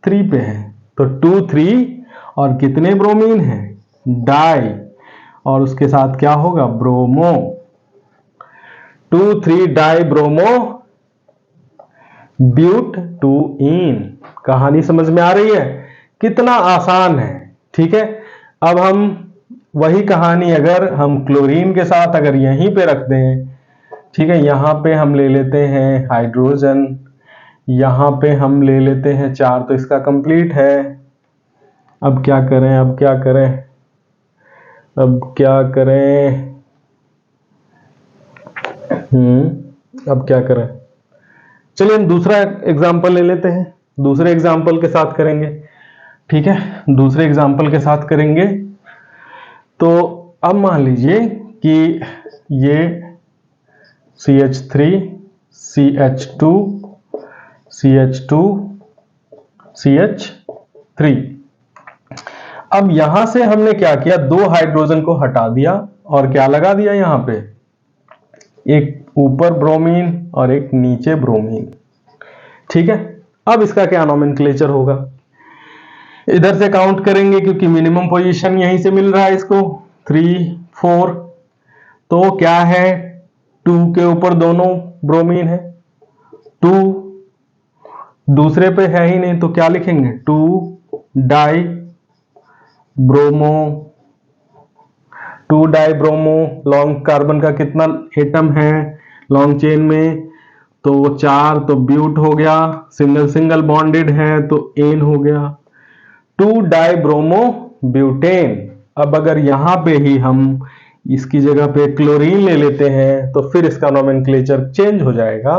3 पे है, तो 2 3 और कितने ब्रोमीन है, डाई, और उसके साथ क्या होगा, ब्रोमो, 2 3 डाई ब्रोमो ब्यूट 2 इन। कहानी समझ में आ रही है, कितना आसान है, ठीक है। अब हम वही कहानी अगर हम क्लोरीन के साथ अगर यहीं पे रख दें, ठीक है, यहां पे हम ले लेते हैं हाइड्रोजन, यहां पे हम ले लेते हैं 4, तो इसका कंप्लीट है। अब क्या करें, अब क्या करें, अब क्या करें, अब क्या करें, चलिए हम दूसरा एग्जांपल ले लेते हैं, दूसरे एग्जांपल के साथ करेंगे, ठीक है, दूसरे एग्जांपल के साथ करेंगे। तो अब मान लीजिए कि ये CH3 CH2 CH2 CH3, अब यहां से हमने क्या किया, 2 हाइड्रोजन को हटा दिया और क्या लगा दिया यहां पे, एक ऊपर ब्रोमीन और एक नीचे ब्रोमीन, ठीक है। अब इसका क्या नोमेनक्लेचर होगा, इधर से काउंट करेंगे क्योंकि मिनिमम पोजीशन यहीं से मिल रहा है इसको, 3 4, तो क्या है, 2 के ऊपर दोनों ब्रोमीन है, 2 दूसरे पे है ही नहीं, तो क्या लिखेंगे, 2 die bromo 2 dibromo, long carbon का कितना एटम है लॉन्ग चेन में, तो 4, तो ब्यूट हो गया। सिंगल सिंगल बॉन्डेड है तो एन हो गया। 2 डाइब्रोमो ब्यूटेन। अब अगर यहां पे ही हम इसकी जगह पे क्लोरीन ले लेते हैं तो फिर इसका नोमेनक्लेचर चेंज हो जाएगा।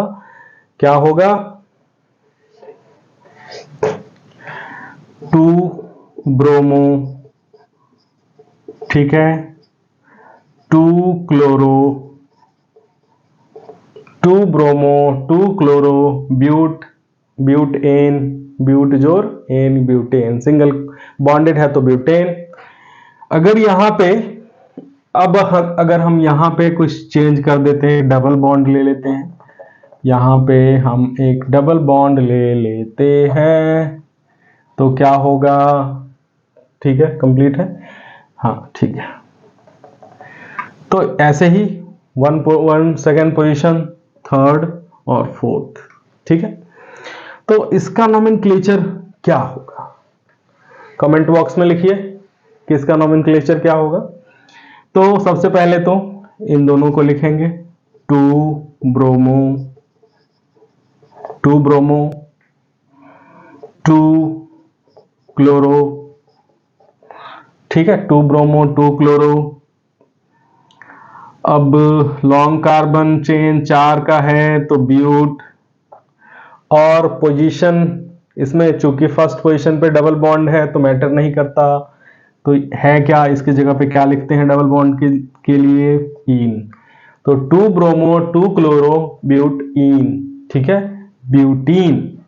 क्या होगा? 2 ब्रोमो, ठीक है, 2 chloro, 2 bromo, 2 chloro, but, but ene, but जोर एन, ब्यूटेन। सिंगल बॉन्डेड है तो ब्यूटेन। अगर यहां पे अगर हम यहां पे कुछ चेंज कर देते हैं, डबल बॉन्ड ले लेते हैं, यहां पे हम एक डबल बॉन्ड ले लेते हैं तो क्या होगा? ठीक है, कंप्लीट है, हाँ ठीक है। तो ऐसे ही 1 सेकेंड पोजीशन, थर्ड और फोर्थ, ठीक है। तो इसका नोमेनक्लेचर क्या होगा? कमेंट बॉक्स में लिखिए कि इसका नोमेनक्लेचर क्या होगा। तो सबसे पहले तो इन दोनों को लिखेंगे 2 ब्रोमो, 2 ब्रोमो, 2 क्लोरो, ठीक है, 2 ब्रोमो, 2 क्लोरो। अब लॉन्ग कार्बन चेन 4 का है तो ब्यूट, और पोजीशन इसमें चूंकि फर्स्ट पोजीशन पे डबल बॉन्ड है तो मैटर नहीं करता, तो है क्या, इसकी जगह पे क्या लिखते हैं डबल बॉन्ड के लिए? इन। तो 2 ब्रोमो, 2 क्लोरो, ब्यूट इन, ठीक है, ब्यूटीन।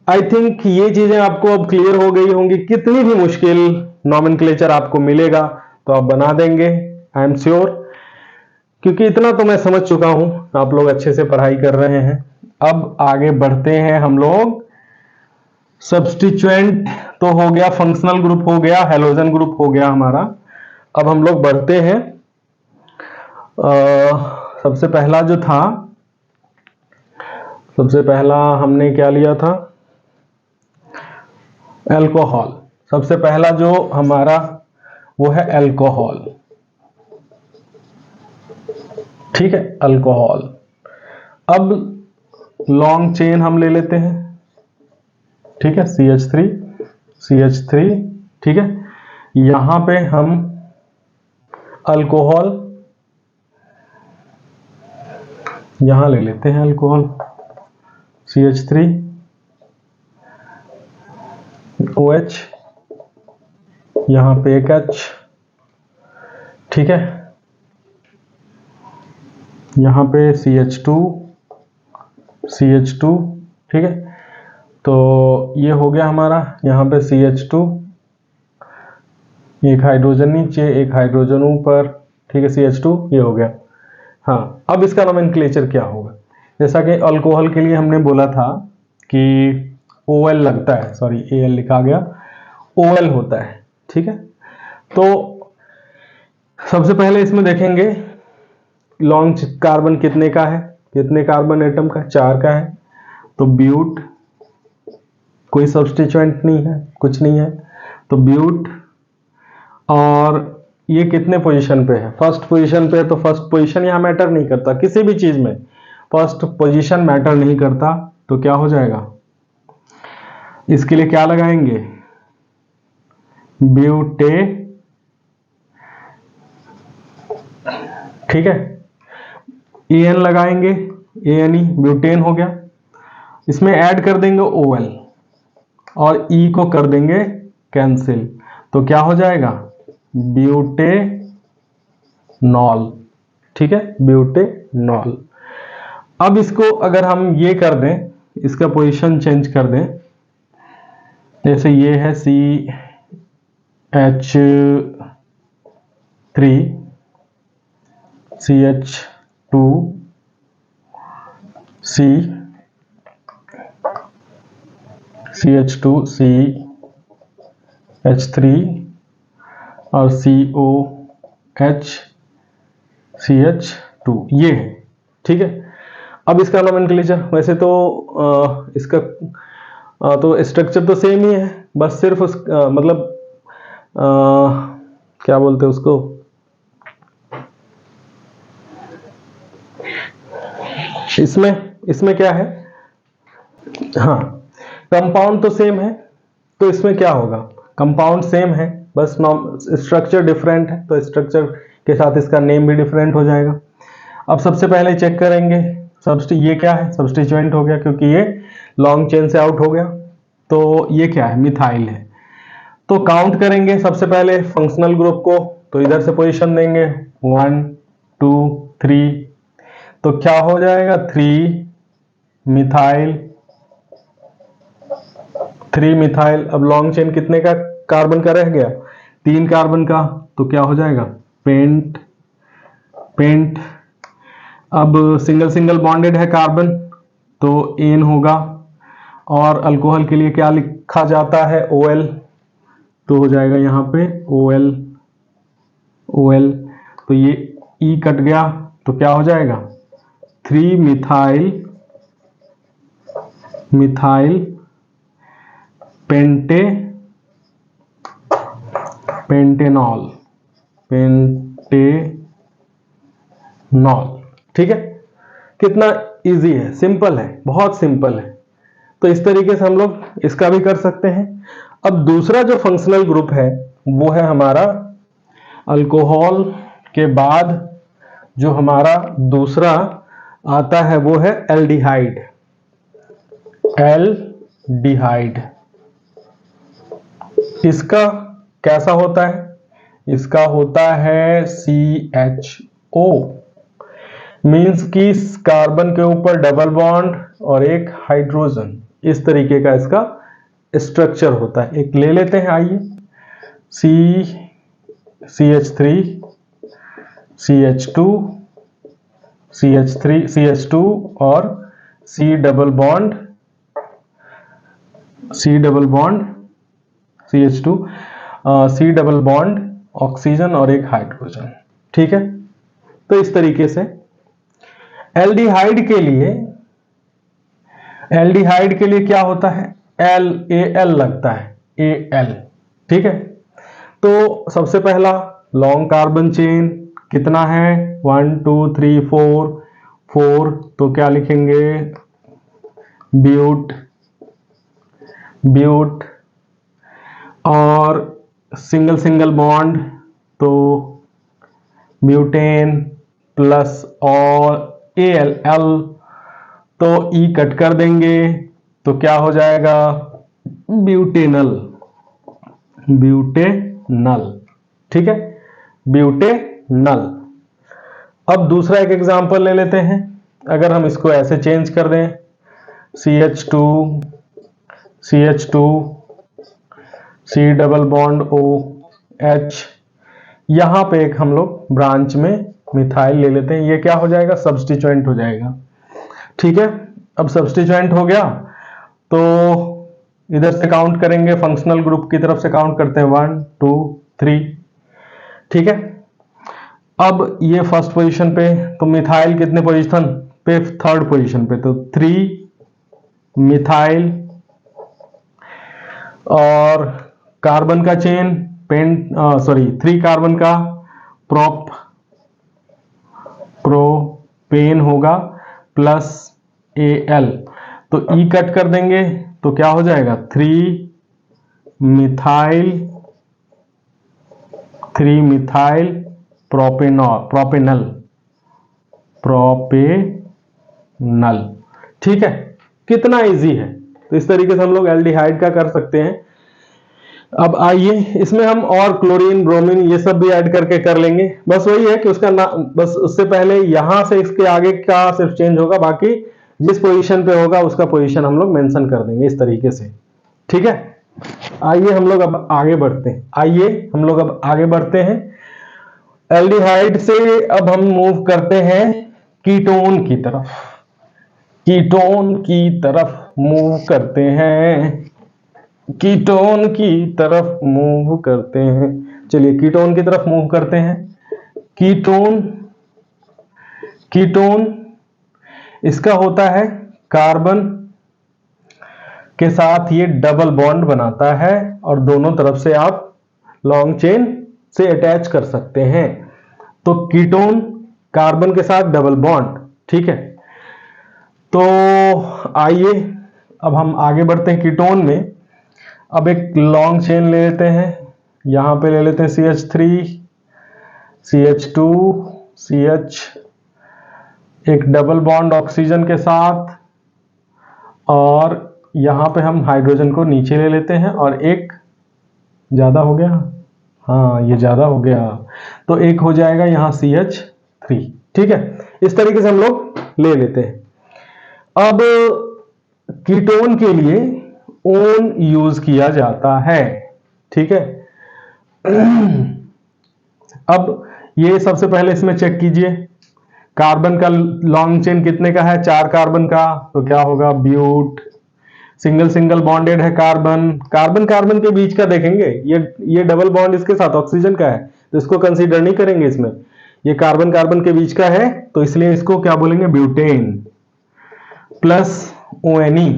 आई थिंक ये चीजें आपको अब क्लियर हो गई होंगी। कितनी भी मुश्किल नॉमेनक्लेचर आपको मिलेगा तो आप बना देंगे, आई एम श्योर, क्योंकि इतना तो मैं समझ चुका हूं, आप लोग अच्छे से पढ़ाई कर रहे हैं। अब आगे बढ़ते हैं हम लोग। सब्स्टिट्यूएंट तो हो गया, फंक्शनल ग्रुप हो गया, हैलोजन ग्रुप हो गया हमारा। अब हम लोग बढ़ते हैं। सबसे पहला जो था, सबसे पहला हमने क्या लिया था? अल्कोहल। सबसे पहला जो हमारा वो है अल्कोहल, ठीक है, अल्कोहल। अब लॉन्ग चेन हम ले लेते हैं, ठीक है, CH3, CH3, ठीक है। यहां पे हम अल्कोहल यहां ले लेते हैं, अल्कोहल CH3, OH, यहां पे एक H, ठीक है, यहां पे CH2, CH2, ठीक है। तो ये हो गया हमारा, यहां पे CH2, एक हाइड्रोजन नीचे एक हाइड्रोजन ऊपर, ठीक है, CH2, ये हो गया। हाँ, अब इसका नोमेनक्लेचर क्या होगा? जैसा कि अल्कोहल के लिए हमने बोला था कि OL लगता है, सॉरी AL लिखा गया, OL होता है, ठीक है। तो सबसे पहले इसमें देखेंगे लॉन्ग कार्बन कितने का है, कितने कार्बन एटम का? 4 का है, तो ब्यूट, कोई सब्स्टिट्यूएंट नहीं है, कुछ नहीं है, तो ब्यूट। और ये कितने पोजीशन पे है? फर्स्ट पोजीशन पे है, तो फर्स्ट पोजीशन यहां मैटर नहीं करता, किसी भी चीज में फर्स्ट पोजीशन मैटर नहीं करता, तो क्या हो जाएगा? इसके लिए क्या लगाएंगे? ब्यूटे, ठीक है, एन लगाएंगे, ANE, ब्यूटेन हो गया। इसमें ऐड कर देंगे OL और E को कर देंगे कैंसिल, तो क्या हो जाएगा? ब्यूटेनॉल, ठीक है, ब्यूटेनॉल। अब इसको अगर हम ये कर दें, इसका पोजीशन चेंज कर दें, जैसे ये है CH3, CH2, CH2, CH3 और COH, CH2, ये है, ठीक है। अब इसका नोमेनक्लेचर वैसे तो इसका तो स्ट्रक्चर तो सेम ही है, बस सिर्फ उस मतलब क्या बोलते हैं उसको, इसमें क्या है, हाँ कंपाउंड तो सेम है, तो इसमें क्या होगा, कंपाउंड सेम है, बस स्ट्रक्चर डिफरेंट है, तो स्ट्रक्चर के साथ इसका नेम भी डिफरेंट हो जाएगा। अब सबसे पहले चेक करेंगे ये क्या है, सब्स्टिट्यूएंट हो गया क्योंकि ये लॉन्ग चेन से आउट हो गया। तो ये क्या है, मिथाइल है। तो काउंट करेंगे सबसे पहले फंक्शनल ग्रुप को, तो इधर से पोजीशन देंगे 1 2 3, तो क्या हो जाएगा 3 मिथाइल। अब लॉन्ग चेन कितने का कार्बन का रह गया, 3 कार्बन का, तो क्या हो जाएगा पेंट। अब सिंगल सिंगल बॉन्डेड है कार्बन, तो एन होगा, और अल्कोहल के लिए क्या लिखा जाता है, OL, तो हो जाएगा यहाँ पे OL। तो ये E कट गया, तो क्या हो जाएगा 3 मिथाइल पेंटेनॉल। ठीक है, कितना इजी है, सिंपल है, बहुत सिंपल है। तो इस तरीके से हम लोग इसका भी कर सकते हैं। अब दूसरा जो फंक्शनल ग्रुप है वो है हमारा अल्कोहल के बाद जो हमारा दूसरा आता है वो है एल्डिहाइड। इसका कैसा होता है, इसका होता है CHO, मींस कि कार्बन के ऊपर डबल बॉन्ड और एक हाइड्रोजन, इस तरीके का इसका स्ट्रक्चर होता है। एक ले लेते हैं, आइए, CH3 CH2 CH2 और C double bond CH2 C double bond oxygen और एक हाइड्रोजन। ठीक है, तो इस तरीके से एल्डिहाइड के लिए क्या होता है, AL लगता है, AL। ठीक है, तो सबसे पहला लॉन्ग कार्बन चेन कितना है, 1 2 3 4, तो क्या लिखेंगे, ब्यूट, और सिंगल सिंगल बॉन्ड तो ब्यूटेन प्लस और AL, तो E कट कर देंगे, तो क्या हो जाएगा ब्यूटेनल। ठीक है, ब्यूटेनल। अब दूसरा एक एग्जांपल ले लेते हैं, अगर हम इसको ऐसे चेंज कर दें, CH2 C double bond OH, यहां पे एक हम लोग ब्रांच में मिथाइल ले लेते हैं, ये क्या हो जाएगा, सब्स्टिट्यूएंट हो जाएगा। ठीक है, अब सब्स्टिट्यूएंट हो गया, तो इधर से काउंट करेंगे, फंक्शनल ग्रुप की तरफ से काउंट करते हैं 1 2 3। ठीक है, अब ये फर्स्ट पोजीशन पे, तो मिथाइल कितने पोजीशन पे, थर्ड पोजीशन पे, तो 3 मिथाइल, और कार्बन का चेन 3 कार्बन का प्रोपेन होगा प्लस AL, तो E कट कर देंगे, तो क्या हो जाएगा 3 मिथाइल प्रोपेनल। ठीक है, कितना इजी है। तो इस तरीके से हम लोग एल्डिहाइड का कर सकते हैं। अब आइए, इसमें हम और क्लोरीन ब्रोमीन ये सब भी ऐड करके कर लेंगे। बस वही है कि उसका बस उससे पहले यहां से इसके आगे का सिर्फ चेंज होगा, बाकी जिस पोजीशन पे होगा उसका पोजीशन हम लोग मेंशन कर देंगे इस तरीके से। ठीक है, आइए हम लोग अब आगे बढ़ते हैं। एल्डिहाइड से अब हम मूव करते हैं कीटोन की मूव करते हैं। चलिए कीटोन की तरफ मूव करते हैं। कीटोन इसका होता है कार्बन के साथ ये डबल बॉन्ड बनाता है, और दोनों तरफ से आप लॉन्ग चेन से अटैच कर सकते हैं। तो कीटोन कार्बन के साथ डबल बॉन्ड, ठीक है। तो आइए अब हम आगे बढ़ते हैं कीटोन में। अब एक लॉन्ग चेन ले लेते हैं, यहां पे ले लेते हैं CH3 CH2 CH, एक डबल बॉन्ड ऑक्सीजन के साथ, और यहां पे हम हाइड्रोजन को नीचे ले लेते हैं, और एक ज्यादा हो गया, हाँ ये ज्यादा हो गया, तो एक हो जाएगा यहां CH3। ठीक है, इस तरीके से हम लोग ले लेते हैं। अब कीटोन के लिए ओन यूज किया जाता है। ठीक है, अब ये सबसे पहले इसमें चेक कीजिए, कार्बन का लॉन्ग चेन कितने का है, 4 कार्बन का, तो क्या होगा ब्यूट। सिंगल सिंगल बॉन्डेड है कार्बन, कार्बन कार्बन के बीच का देखेंगे, ये डबल बॉन्ड इसके साथ ऑक्सीजन का है, तो इसको कंसीडर नहीं करेंगे इसमें, ये कार्बन कार्बन के बीच का है, तो इसलिए इसको क्या बोलेंगे, ब्यूटेन प्लस ONE,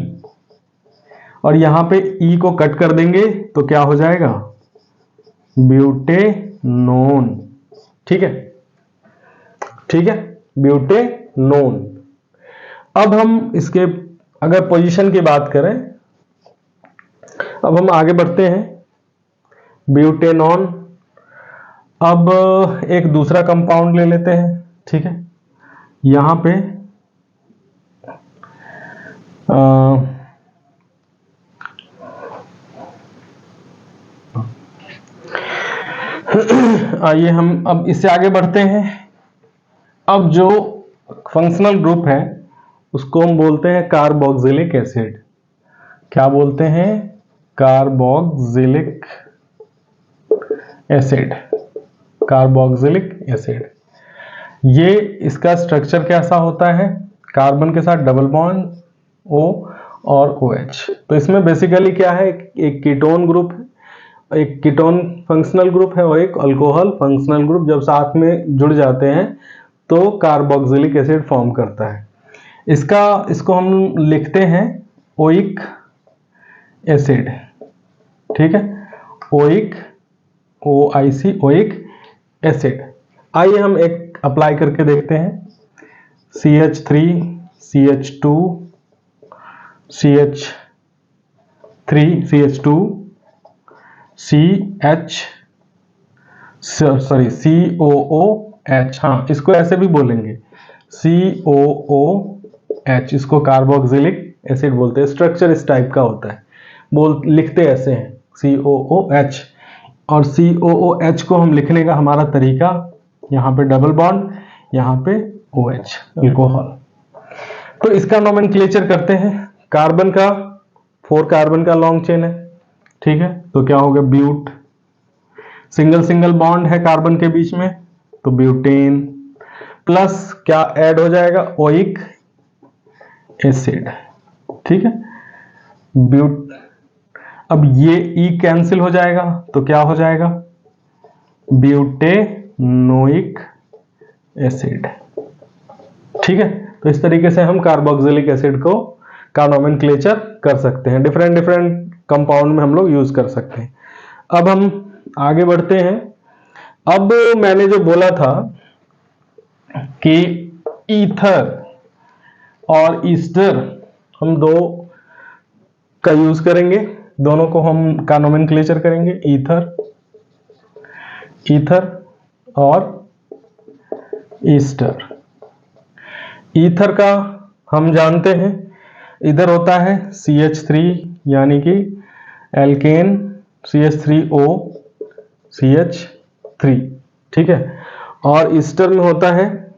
और यहां पे E को कट कर देंगे तो क्या हो जाएगा, ब्यूटेनोन। ठीक है, ठीक है, ब्यूटेनोन। अब हम इसके अगर पोजीशन की बात करें, अब हम आगे बढ़ते हैं, ब्यूटेनॉन। अब एक दूसरा कंपाउंड ले लेते हैं। ठीक है, यहां पे आइए हम अब इससे आगे बढ़ते हैं। अब जो फंक्शनल ग्रुप है उसको हम बोलते हैं कार्बोक्सिलिक एसिड। क्या बोलते हैं, कार्बोक्सिलिक एसिड, कार्बोक्सिलिक एसिड। ये इसका स्ट्रक्चर कैसा होता है, कार्बन के साथ डबल बॉन्ड O और OH। तो इसमें बेसिकली क्या है, एक कीटोन ग्रुप, एक कीटोन फंक्शनल ग्रुप है और एक अल्कोहल फंक्शनल ग्रुप, जब साथ में जुड़ जाते हैं तो कार्बोक्सिलिक एसिड फॉर्म करता है। इसको हम लिखते हैं ओइक एसिड। ठीक है, ओइक, OIC, ओइक एसिड। आइए हम एक अप्लाई करके देखते हैं, CH3 CH2 CH3 CH2 COOH, हाँ इसको ऐसे भी बोलेंगे, COOH, इसको कार्बोक्सिलिक एसिड बोलते हैं। स्ट्रक्चर इस टाइप का होता है, लिखते ऐसे हैं COOH, और COOH को हम लिखने का हमारा तरीका, यहाँ पे डबल बॉन्ड, यहाँ पे OH, अल्कोहल। तो इसका नोमेनक्लेचर करते हैं, कार्बन का 4 कार्बन का लॉन्ग चेन है। ठीक है, तो क्या होगा, ब्यूट, सिंगल सिंगल बॉन्ड है कार्बन के बीच में, तो ब्यूटेन, प्लस क्या ऐड हो जाएगा, ओइक एसिड। ठीक है, ब्यूट, अब ये E कैंसिल हो जाएगा तो क्या हो जाएगा, ब्यूटेनोइक एसिड। ठीक है, तो इस तरीके से हम कार्बोक्सिलिक एसिड को का नोमेनक्लेचर कर सकते हैं, डिफरेंट डिफरेंट कंपाउंड में हम लोग यूज कर सकते हैं। अब हम आगे बढ़ते हैं। अब मैंने जो बोला था कि ईथर और ईस्टर, हम दो का यूज करेंगे, दोनों को हम का नोमेनक्लेचर करेंगे, ईथर, ईथर और ईस्टर। ईथर का हम जानते हैं, इधर होता है CH3 यानी कि एल्केन, CH3O CH3। ठीक है, और ईस्टर में होता है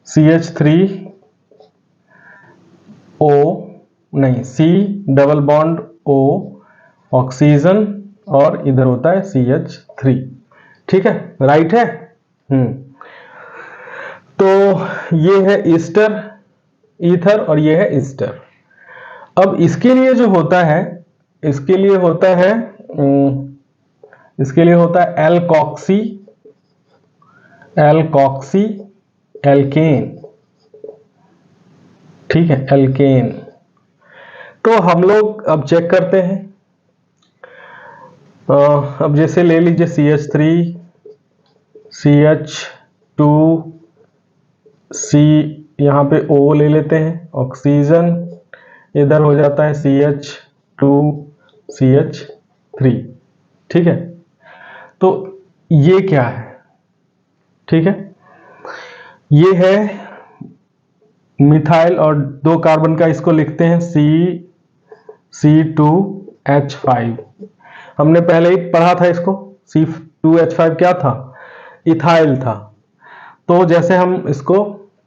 CH3O, नहीं C double bond O oxygen, और इधर होता है CH3। ठीक है, राइट है। तो ये है ईस्टर, ईथर, और ये है ईस्टर। अब इसके लिए जो होता है, इसके लिए होता है एल्कॉक्सी, एल्कॉक्सी एल्केन। ठीक है, एल्केन। तो हम लोग अब चेक करते हैं, अब जैसे ले लीजिए CH3 CH2 यहाँ पे O ले लेते हैं, ऑक्सीजन इधर हो जाता है CH2CH3। ठीक है, तो ये क्या है? ठीक है, ये है मिथाइल और 2 कार्बन का, इसको लिखते हैं C2H5। हमने पहले ही पढ़ा था इसको, C2H5 क्या था? इथाइल था। तो जैसे हम इसको,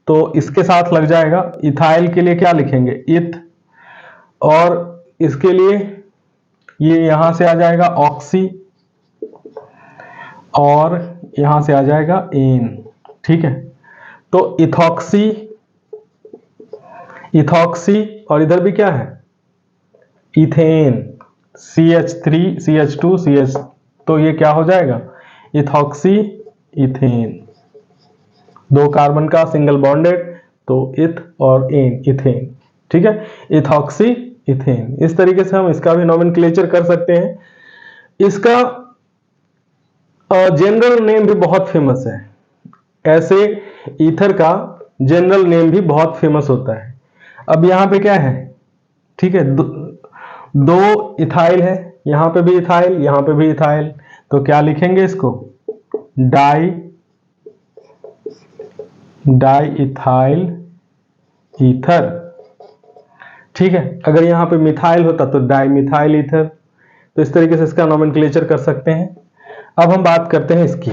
तो इसके साथ लग जाएगा। इथाइल के लिए क्या लिखेंगे? इथ, और इसके लिए ये यहां से आ जाएगा ऑक्सी, और यहां से आ जाएगा एन। ठीक है, तो इथॉक्सी, इथॉक्सी, और इधर भी क्या है? इथेन, CH3CH2CH, तो ये क्या हो जाएगा? Ethoxy ethane. 2 कार्बन का सिंगल बॉन्डेड, तो इथ और एन, इथेन। ठीक है, इथॉक्सी इथेन। इस तरीके से हम इसका भी नोमेनक्लेचर कर सकते हैं। इसका जनरल नेम भी बहुत फेमस है। ऐसे ईथर का जनरल नेम भी बहुत फेमस होता है। अब यहां पे क्या है? ठीक है, दो इथाइल है, यहां पे भी इथाइल, यहां पे भी इथाइल, तो क्या लिखेंगे इसको? Di ethyl ether. ठीक है, अगर यहां पे मिथाइल होता तो डाई मिथाइल ईथर। तो इस तरीके से इसका नोमेनक्लेचर कर सकते हैं। अब हम बात करते हैं इसकी।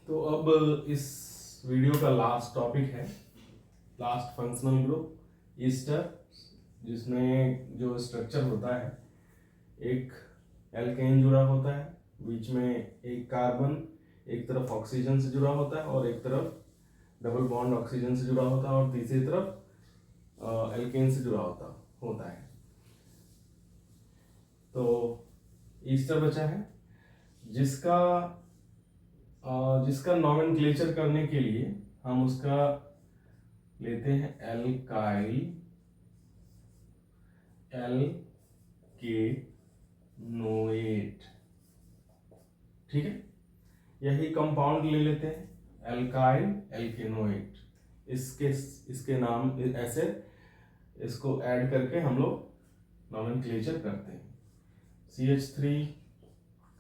तो अब इस वीडियो का लास्ट टॉपिक है, लास्ट फंक्शनल ग्रुप, ईस्टर, जिसमें जो स्ट्रक्चर होता है, एक एल्केन जुड़ा होता है, बीच में एक कार्बन एक तरफ ऑक्सीजन से जुड़ा होता है और एक तरफ डबल बॉन्ड ऑक्सीजन से जुड़ा होता है, और तीसरी तरफ एल्केन से जुड़ा होता है। तो ईस्टर बचा है, जिसका नोमेनक्लेचर करने के लिए हम उसका लेते हैं एल्काइल एल्केनोएट। ठीक है, यही कंपाउंड ले लेते हैं एल्काइल एल्केनोएट। इसके नाम ऐसे इसको ऐड करके हम लोग नोमेनक्लेचर करते हैं। CH3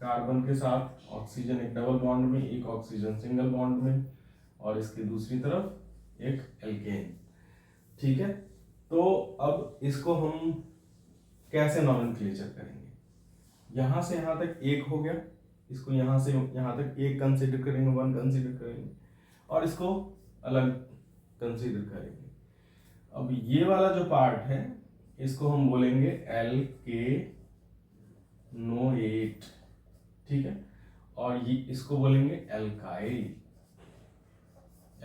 कार्बन के साथ ऑक्सीजन एक डबल बॉन्ड में, एक ऑक्सीजन सिंगल बॉन्ड में, और इसकी दूसरी तरफ एक एल्केन। ठीक है, तो अब इसको हम कैसे नोमेनक्लेचर करेंगे? यहां से यहां तक एक हो गया, इसको यहां से यहां तक एक कंसीडर करेंगे, 1 कंसीडर करेंगे, और इसको अलग कंसीडर करेंगे। अब ये वाला जो पार्ट है, इसको हम बोलेंगे एल्केनोएट। ठीक है, और ये इसको बोलेंगे एल्काइल।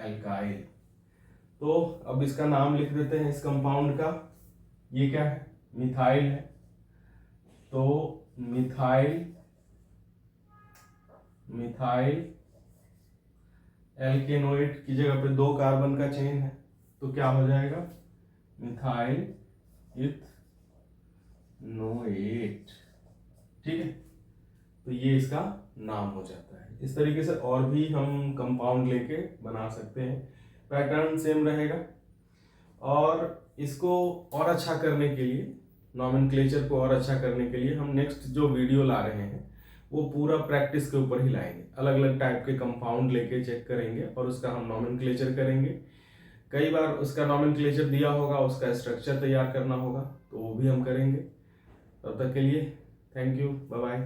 एल्काइल, तो अब इसका नाम लिख देते हैं इस कंपाउंड का। ये क्या है? मिथाइल है, तो मिथाइल एल्केनोएट की जगह पे 2 कार्बन का चेन है, तो क्या हो जाएगा? Methyl ethanoate. ठीक है, तो ये इसका नाम हो जाता है। इस तरीके से और भी हम कंपाउंड लेके बना सकते हैं, पैटर्न सेम रहेगा। और इसको और अच्छा करने के लिए, नोमेनक्लेचर को और अच्छा करने के लिए, हम नेक्स्ट जो वीडियो ला रहे हैं वो पूरा प्रैक्टिस के ऊपर ही लाएंगे। अलग अलग टाइप के कंपाउंड लेके चेक करेंगे और उसका हम नोमेनक्लेचर करेंगे। कई बार उसका नोमेनक्लेचर दिया होगा, उसका स्ट्रक्चर तैयार करना होगा, तो वो भी हम करेंगे। तब तक के लिए थैंक यू, बाय बाय।